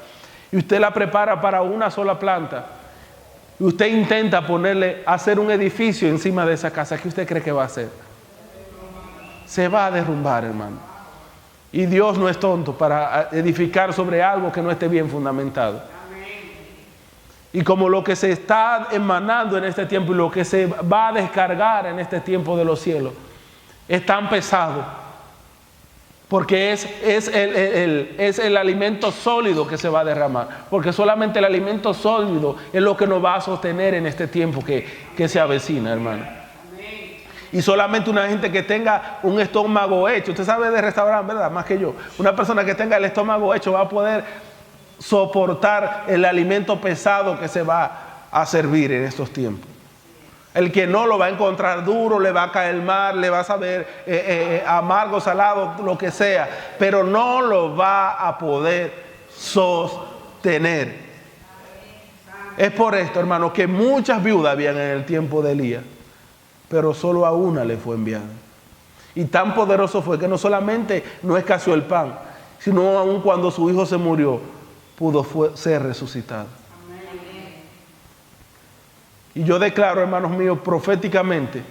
A: y usted la prepara para una sola planta, y usted intenta hacer un edificio encima de esa casa, ¿qué usted cree que va a hacer? Se va a derrumbar, hermano. Y Dios no es tonto para edificar sobre algo que no esté bien fundamentado. Y como lo que se está emanando en este tiempo y lo que se va a descargar en este tiempo de los cielos es tan pesado, porque es el alimento sólido que se va a derramar, porque solamente el alimento sólido es lo que nos va a sostener en este tiempo que se avecina, hermano. Y solamente una gente que tenga un estómago hecho, usted sabe de restaurante, ¿verdad? Más que yo. Una persona que tenga el estómago hecho va a poder soportar el alimento pesado que se va a servir en estos tiempos. El que no lo va a encontrar duro, le va a caer mal, le va a saber amargo, salado, lo que sea, pero no lo va a poder sostener. Es por esto, hermano, que muchas viudas habían en el tiempo de Elías, pero solo a una le fue enviada. Y tan poderoso fue que no solamente no escaseó el pan, sino aun cuando su hijo se murió, pudo ser resucitado. Y yo declaro, hermanos míos, proféticamente,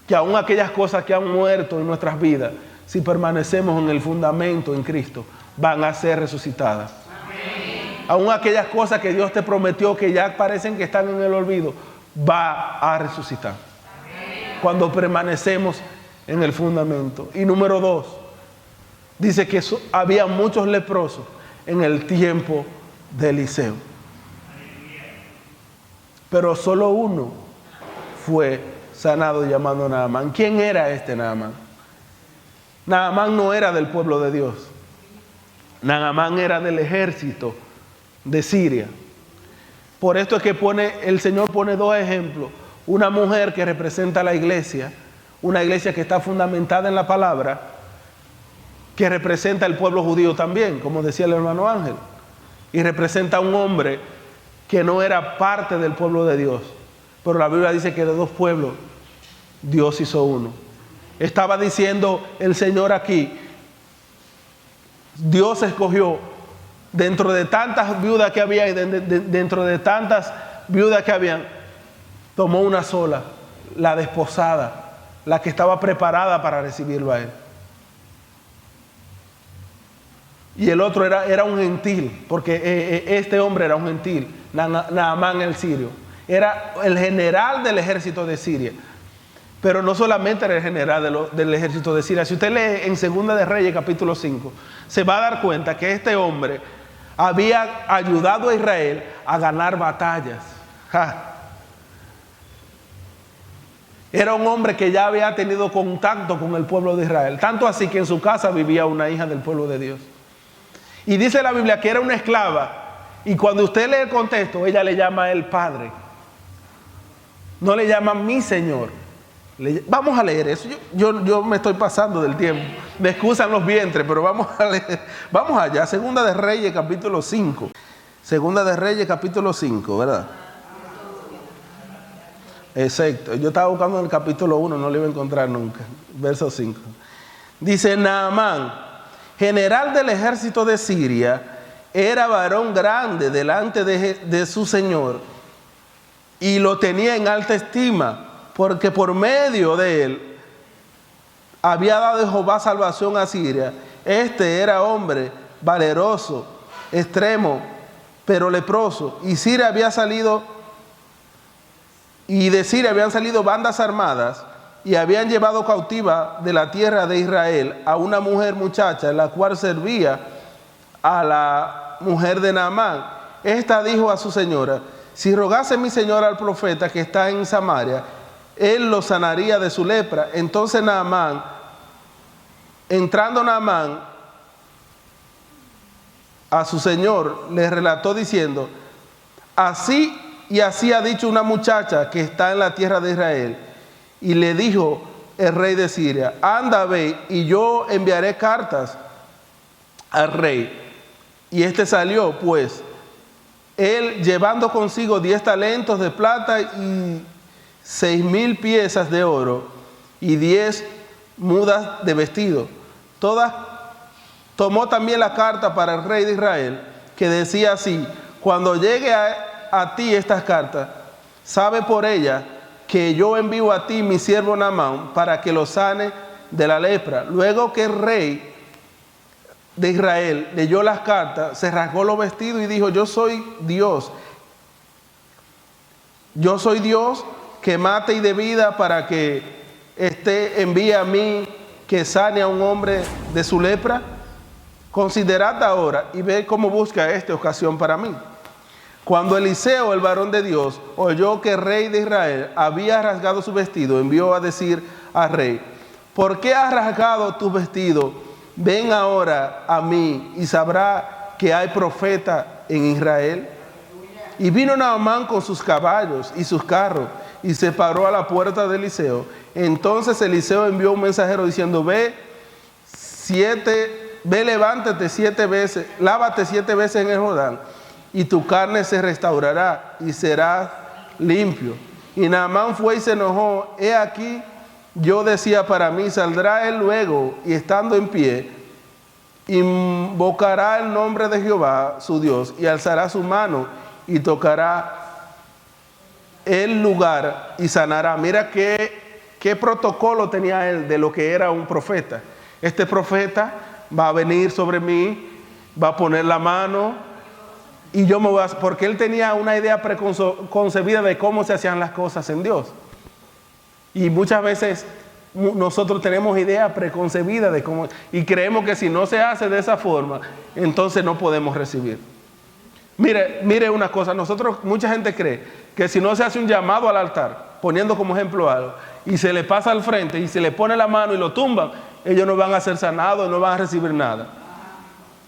A: que aún aquellas cosas que han muerto en nuestras vidas, si permanecemos en el fundamento en Cristo, van a ser resucitadas. Aún aquellas cosas que Dios te prometió que ya parecen que están en el olvido, va a resucitar. Cuando permanecemos en el fundamento. Y número 2, dice que había muchos leprosos en el tiempo de Eliseo. Pero solo uno fue sanado, llamado Naamán. ¿Quién era este Naamán? Naamán no era del pueblo de Dios. Naamán era del ejército de Siria. Por esto es que el Señor pone 2 ejemplos. Una mujer que representa a la iglesia, una iglesia que está fundamentada en la palabra, que representa al pueblo judío también, como decía el hermano Ángel. Y representa a un hombre que no era parte del pueblo de Dios, pero la Biblia dice que de 2 pueblos Dios hizo uno. Estaba diciendo el Señor aquí, Dios escogió dentro de tantas viudas que había y dentro de tantas viudas que habían, tomó una sola, la desposada, la que estaba preparada para recibirlo a él. Y el otro era un gentil, porque este hombre era un gentil, Naamán el sirio. Era el general del ejército de Siria. Pero no solamente era el general del ejército de Siria. Si usted lee en Segunda de Reyes capítulo 5, se va a dar cuenta que este hombre había ayudado a Israel a ganar batallas. Era un hombre que ya había tenido contacto con el pueblo de Israel. Tanto así que en su casa vivía una hija del pueblo de Dios. Y dice la Biblia que era una esclava. Y cuando usted lee el contexto, ella le llama a él padre. No le llama mi señor. Vamos a leer eso. Yo me estoy pasando del tiempo. Me excusan los vientres, pero vamos a leer. Vamos allá. Segunda de Reyes, capítulo 5. Segunda de Reyes, capítulo 5, ¿verdad? Exacto. Yo estaba buscando en el capítulo 1, no lo iba a encontrar nunca. Verso 5. Dice: Naamán, general del ejército de Siria, era varón grande delante de su señor y lo tenía en alta estima, porque por medio de él había dado Jehová salvación a Siria. Este era hombre valeroso, extremo, pero leproso. Y Siria había salido, y de Siria habían salido bandas armadas y habían llevado cautiva de la tierra de Israel a una mujer muchacha, la cual servía a la mujer de Naamán. Esta dijo a su señora: si rogase mi señora al profeta que está en Samaria, él lo sanaría de su lepra. Entonces Naamán, entrando Naamán a su señor, le relató diciendo: así y así ha dicho una muchacha que está en la tierra de Israel. Y le dijo el rey de Siria: anda, ve, y yo enviaré cartas al rey. Y este salió, pues, él llevando consigo 10 talentos de plata y 6,000 piezas de oro y 10 mudas de vestido. Tomó también la carta para el rey de Israel, que decía así: cuando llegue a ti estas cartas, sabe por ella que yo envío a ti mi siervo Naamán para que lo sane de la lepra. Luego que el rey de Israel leyó las cartas, se rasgó los vestidos y dijo: yo soy Dios que mate y dé vida, para que envíe a mí que sane a un hombre de su lepra. Considerad ahora y ve cómo busca esta ocasión para mí. Cuando Eliseo, el varón de Dios, oyó que el rey de Israel había rasgado su vestido, envió a decir al rey: ¿por qué has rasgado tu vestido? Ven ahora a mí y sabrá que hay profeta en Israel. Y vino Naamán con sus caballos y sus carros y se paró a la puerta de Eliseo. Entonces Eliseo envió un mensajero diciendo: ve, levántate 7 veces, lávate 7 veces en el Jordán, y tu carne se restaurará y serás limpio. Y Naamán fue y se enojó. He aquí, yo decía para mí: saldrá él luego, y estando en pie, invocará el nombre de Jehová su Dios, y alzará su mano y tocará el lugar y sanará. Mira qué protocolo tenía él de lo que era un profeta. Este profeta va a venir sobre mí, va a poner la mano y yo me voy a... Porque él tenía una idea preconcebida de cómo se hacían las cosas en Dios. Y muchas veces nosotros tenemos ideas preconcebidas de cómo... Y creemos que si no se hace de esa forma, entonces no podemos recibir. Mire una cosa, mucha gente cree que si no se hace un llamado al altar, poniendo como ejemplo algo, y se le pasa al frente y se le pone la mano y lo tumban, ellos no van a ser sanados, no van a recibir nada.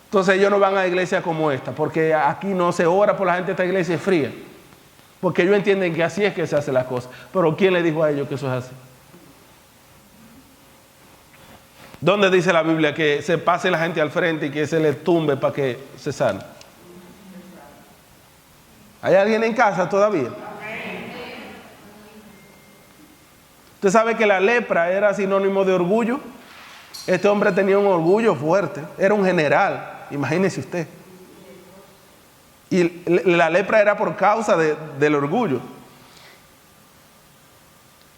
A: Entonces ellos no van a iglesias como esta, porque aquí no se ora por la gente, esta iglesia es fría. Porque ellos entienden que así es que se hacen las cosas. Pero ¿quién le dijo a ellos que eso es así? ¿Dónde dice la Biblia que se pase la gente al frente y que se le tumbe para que se sane? ¿Hay alguien en casa todavía? Usted sabe que la lepra era sinónimo de orgullo. Este hombre tenía un orgullo fuerte, era un general, imagínese usted. Y la lepra era por causa del orgullo.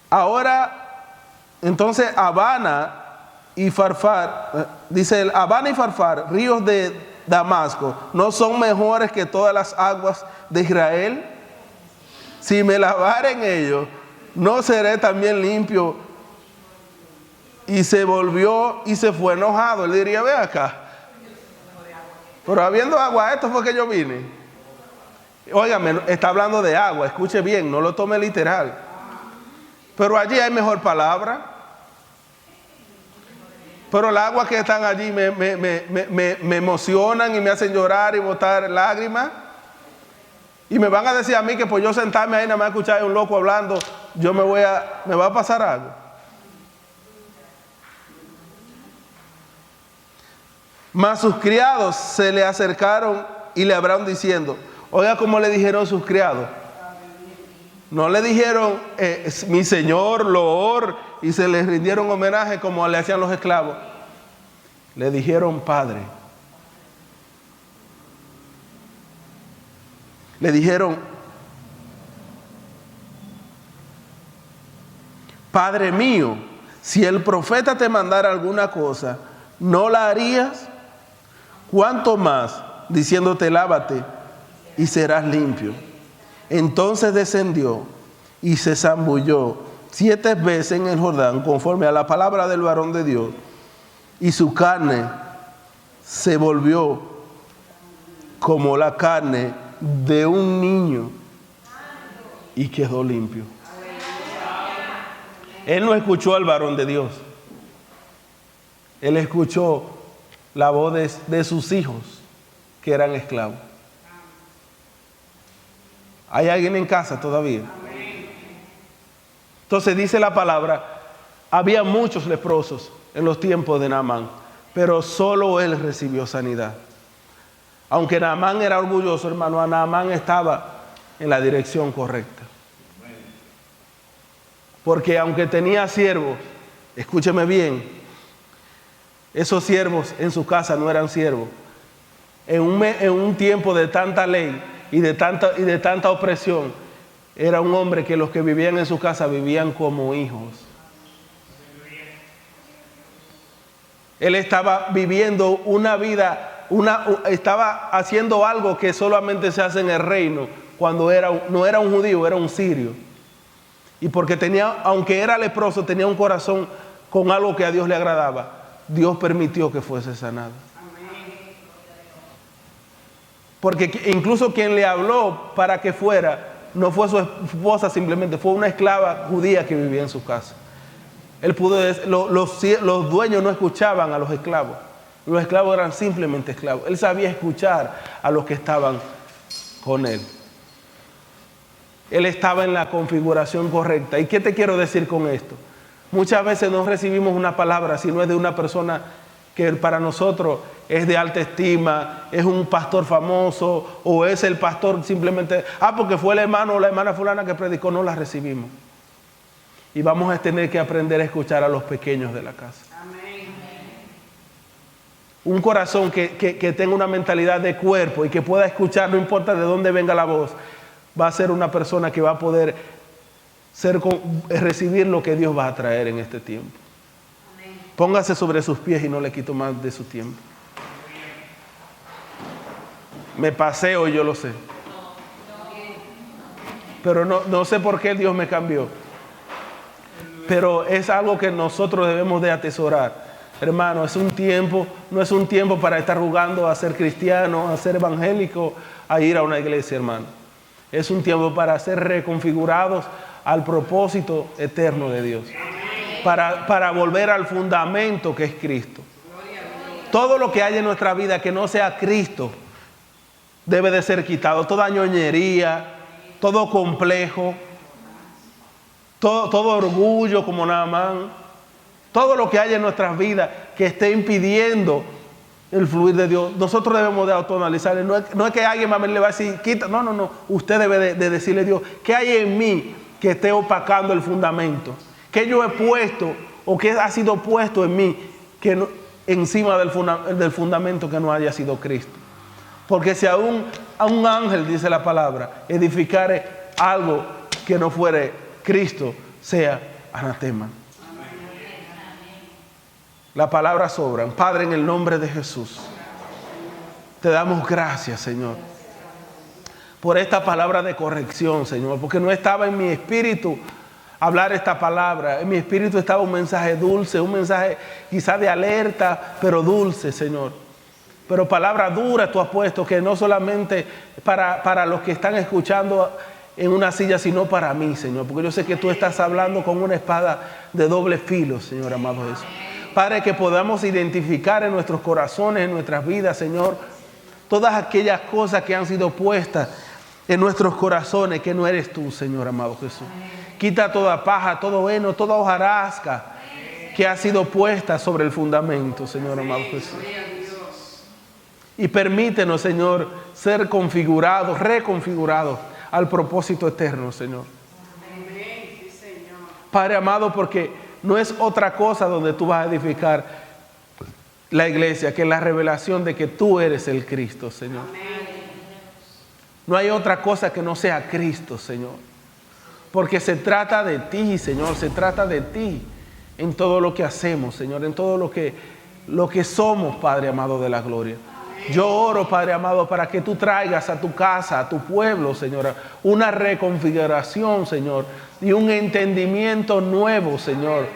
A: Ahora, entonces Abana y Farfar, dice Abana y Farfar, ríos de Damasco, ¿no son mejores que todas las aguas de Israel? Si me lavare en ellos, ¿no seré también limpio? Y se volvió y se fue enojado. Él diría, ve acá, pero habiendo agua, esto fue que yo vine. Óigame, está hablando de agua, escuche bien, no lo tome literal. Pero allí hay mejor palabra. Pero las aguas que están allí me emocionan y me hacen llorar y botar lágrimas. Y me van a decir a mí que por yo sentarme ahí nada más escuchar a un loco hablando, me va a pasar algo. Mas sus criados se le acercaron y le hablaron diciendo, oiga cómo le dijeron sus criados. No le dijeron, mi señor, loor, y se les rindieron homenaje como le hacían los esclavos. Le dijeron padre. Le dijeron, Padre mío, si el profeta te mandara alguna cosa, ¿no la harías? ¿Cuánto más? Diciéndote, lávate y serás limpio. Entonces descendió y se zambulló 7 veces en el Jordán, conforme a la palabra del varón de Dios, y su carne se volvió como la carne de un niño y quedó limpio. Él no escuchó al varón de Dios. Él escuchó la voz de sus hijos que eran esclavos. ¿Hay alguien en casa todavía? Entonces dice la palabra, había muchos leprosos en los tiempos de Naamán, pero solo él recibió sanidad. Aunque Naamán era orgulloso, hermano, Naamán estaba en la dirección correcta. Porque aunque tenía siervos, escúcheme bien, esos siervos en su casa no eran siervos. En un tiempo de tanta ley y de tanta opresión, era un hombre que los que vivían en su casa vivían como hijos. Él estaba viviendo una vida, estaba haciendo algo que solamente se hace en el reino, cuando no era un judío, era un sirio. Y porque aunque era leproso, tenía un corazón con algo que a Dios le agradaba. Dios permitió que fuese sanado. Porque incluso quien le habló para que fuera, no fue su esposa simplemente, fue una esclava judía que vivía en su casa. Él pudo decir, los dueños no escuchaban a los esclavos. Los esclavos eran simplemente esclavos. Él sabía escuchar a los que estaban con él. Él estaba en la configuración correcta. ¿Y qué te quiero decir con esto? Muchas veces no recibimos una palabra, sino es de una persona que para nosotros es de alta estima, es un pastor famoso, o es el pastor simplemente, porque fue el hermano o la hermana fulana que predicó, no la recibimos. Y vamos a tener que aprender a escuchar a los pequeños de la casa. Amén. Un corazón que tenga una mentalidad de cuerpo y que pueda escuchar, no importa de dónde venga la voz, va a ser una persona que va a poder recibir lo que Dios va a traer en este tiempo. Amén. Póngase sobre sus pies y no le quito más de su tiempo. Me paseo y yo lo sé. Pero no sé por qué Dios me cambió. Pero es algo que nosotros debemos de atesorar. Hermano, no es un tiempo para estar jugando a ser cristiano, a ser evangélico, a ir a una iglesia, hermano. Es un tiempo para ser reconfigurados al propósito eterno de Dios. Para volver al fundamento que es Cristo. Todo lo que hay en nuestra vida que no sea Cristo debe de ser quitado. Toda ñoñería, todo complejo, todo orgullo como Naamán, todo lo que hay en nuestras vidas que esté impidiendo el fluir de Dios, nosotros debemos de autoanalizarle. No es que alguien le va a decir, quita, no. Usted debe de decirle a Dios, ¿qué hay en mí que esté opacando el fundamento? ¿Qué yo he puesto o qué ha sido puesto en mí que no, encima del fundamento que no haya sido Cristo? Porque si a un ángel, dice la palabra, edificare algo que no fuere Cristo, sea anatema. La palabra sobra. Padre, en el nombre de Jesús, te damos gracias, Señor, por esta palabra de corrección, Señor, porque no estaba en mi espíritu hablar esta palabra. En mi espíritu estaba un mensaje dulce, un mensaje quizá de alerta, pero dulce, Señor. Pero palabra dura tú has puesto, que no solamente para los que están escuchando en una silla, sino para mí, Señor, porque yo sé que tú estás hablando con una espada de doble filo, Señor amado Jesús. Padre, que podamos identificar en nuestros corazones, en nuestras vidas, Señor, todas aquellas cosas que han sido puestas en nuestros corazones, que no eres tú, Señor amado Jesús. Quita toda paja, todo heno, toda hojarasca que ha sido puesta sobre el fundamento, Señor amado Jesús. Y permítenos, Señor, ser configurados, reconfigurados al propósito eterno, Señor. Padre amado, porque no es otra cosa donde tú vas a edificar la iglesia que la revelación de que tú eres el Cristo, Señor. No hay otra cosa que no sea Cristo, Señor. Porque se trata de ti, Señor, se trata de ti en todo lo que hacemos, Señor, en todo lo que somos, Padre amado de la gloria. Yo oro, Padre amado, para que tú traigas a tu casa, a tu pueblo, Señor, una reconfiguración, Señor, y un entendimiento nuevo, Señor,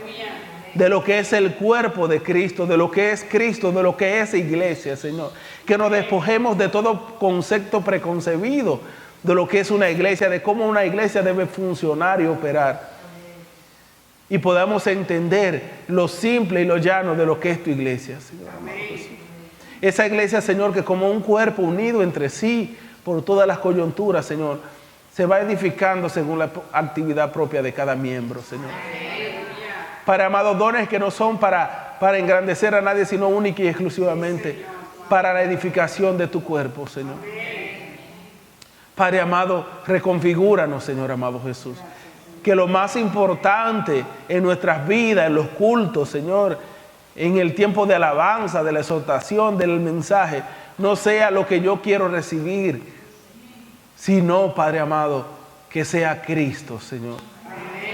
A: de lo que es el cuerpo de Cristo, de lo que es Cristo, de lo que es iglesia, Señor. Que nos despojemos de todo concepto preconcebido de lo que es una iglesia, de cómo una iglesia debe funcionar y operar. Y podamos entender lo simple y lo llano de lo que es tu iglesia, Señor amado Jesús. Esa iglesia, Señor, que como un cuerpo unido entre sí por todas las coyunturas, Señor, se va edificando según la actividad propia de cada miembro, Señor. Para amados, dones que no son para engrandecer a nadie, sino única y exclusivamente para la edificación de tu cuerpo, Señor. Padre amado, reconfigúranos, Señor amado Jesús. Que lo más importante en nuestras vidas, en los cultos, Señor, en el tiempo de alabanza, de la exhortación, del mensaje, no sea lo que yo quiero recibir, sino, Padre amado, que sea Cristo, Señor.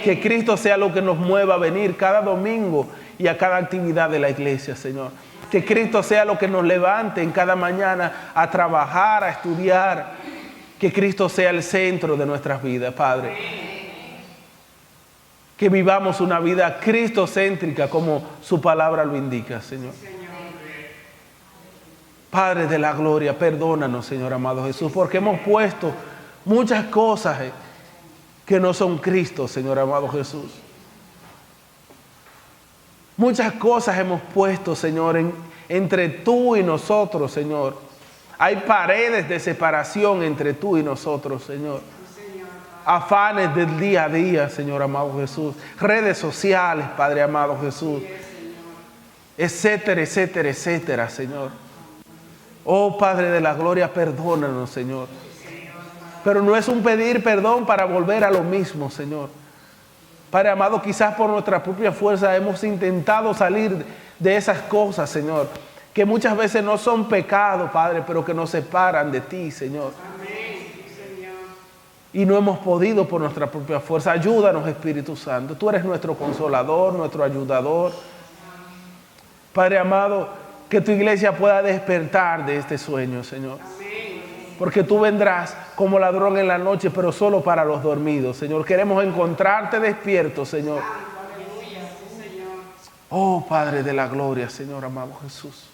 A: Que Cristo sea lo que nos mueva a venir cada domingo y a cada actividad de la iglesia, Señor. Que Cristo sea lo que nos levante en cada mañana a trabajar, a estudiar. Que Cristo sea el centro de nuestras vidas, Padre. Que vivamos una vida cristocéntrica como su palabra lo indica, Señor. Padre de la gloria, perdónanos, Señor amado Jesús, porque hemos puesto muchas cosas que no son Cristo, Señor amado Jesús. Muchas cosas hemos puesto, Señor, entre tú y nosotros, Señor. Hay paredes de separación entre tú y nosotros, Señor. Afanes del día a día, Señor amado Jesús. Redes sociales, Padre amado Jesús. Etcétera, etcétera, etcétera, Señor. Oh, Padre de la gloria, perdónanos, Señor. Pero no es un pedir perdón para volver a lo mismo, Señor. Padre amado, quizás por nuestra propia fuerza hemos intentado salir de esas cosas, Señor, que muchas veces no son pecado, Padre, pero que nos separan de ti, Señor. Y no hemos podido por nuestra propia fuerza. Ayúdanos, Espíritu Santo. Tú eres nuestro consolador, nuestro ayudador. Padre amado, que tu iglesia pueda despertar de este sueño, Señor. Porque tú vendrás como ladrón en la noche, pero solo para los dormidos, Señor. Queremos encontrarte despierto, Señor. Oh, Padre de la gloria, Señor amado Jesús.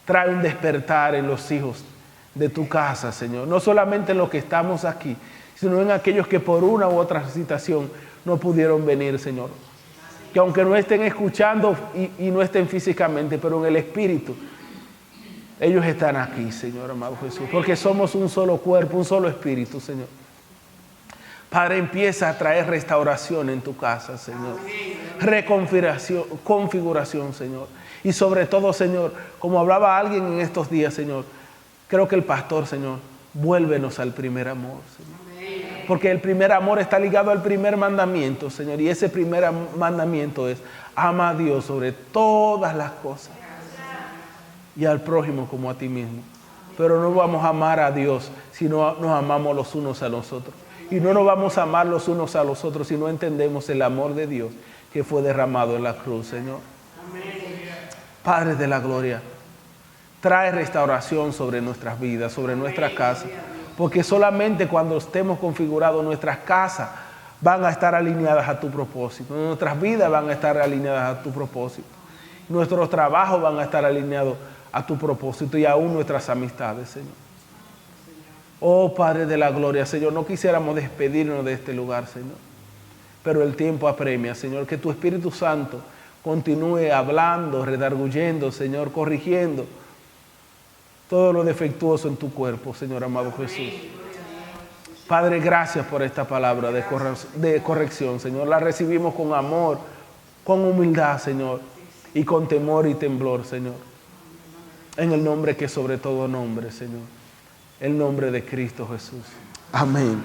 A: Trae un despertar en los hijos de tu casa, Señor. No solamente en los que estamos aquí, sino en aquellos que por una u otra situación no pudieron venir, Señor. Que aunque no estén escuchando y no estén físicamente, pero en el espíritu, ellos están aquí, Señor amado Jesús. Porque somos un solo cuerpo, un solo espíritu, Señor. Padre, empieza a traer restauración en tu casa, Señor. Configuración, Señor. Y sobre todo, Señor, como hablaba alguien en estos días, Señor, creo que el pastor, Señor, vuélvenos al primer amor, Señor. Porque el primer amor está ligado al primer mandamiento, Señor. Y ese primer mandamiento es: ama a Dios sobre todas las cosas y al prójimo como a ti mismo. Pero no vamos a amar a Dios si no nos amamos los unos a los otros. Y no nos vamos a amar los unos a los otros si no entendemos el amor de Dios que fue derramado en la cruz, Señor. Padre de la gloria, trae restauración sobre nuestras vidas, sobre nuestras casas. Porque solamente cuando estemos configurados, nuestras casas van a estar alineadas a tu propósito. Nuestras vidas van a estar alineadas a tu propósito. Nuestros trabajos van a estar alineados a tu propósito y aún nuestras amistades, Señor. Oh Padre de la gloria, Señor, no quisiéramos despedirnos de este lugar, Señor. Pero el tiempo apremia, Señor, que tu Espíritu Santo continúe hablando, redarguyendo, Señor, corrigiendo todo lo defectuoso en tu cuerpo, Señor amado Jesús. Padre, gracias por esta palabra de corrección, Señor. La recibimos con amor, con humildad, Señor, y con temor y temblor, Señor. En el nombre que sobre todo nombre, Señor. El nombre de Cristo Jesús. Amén.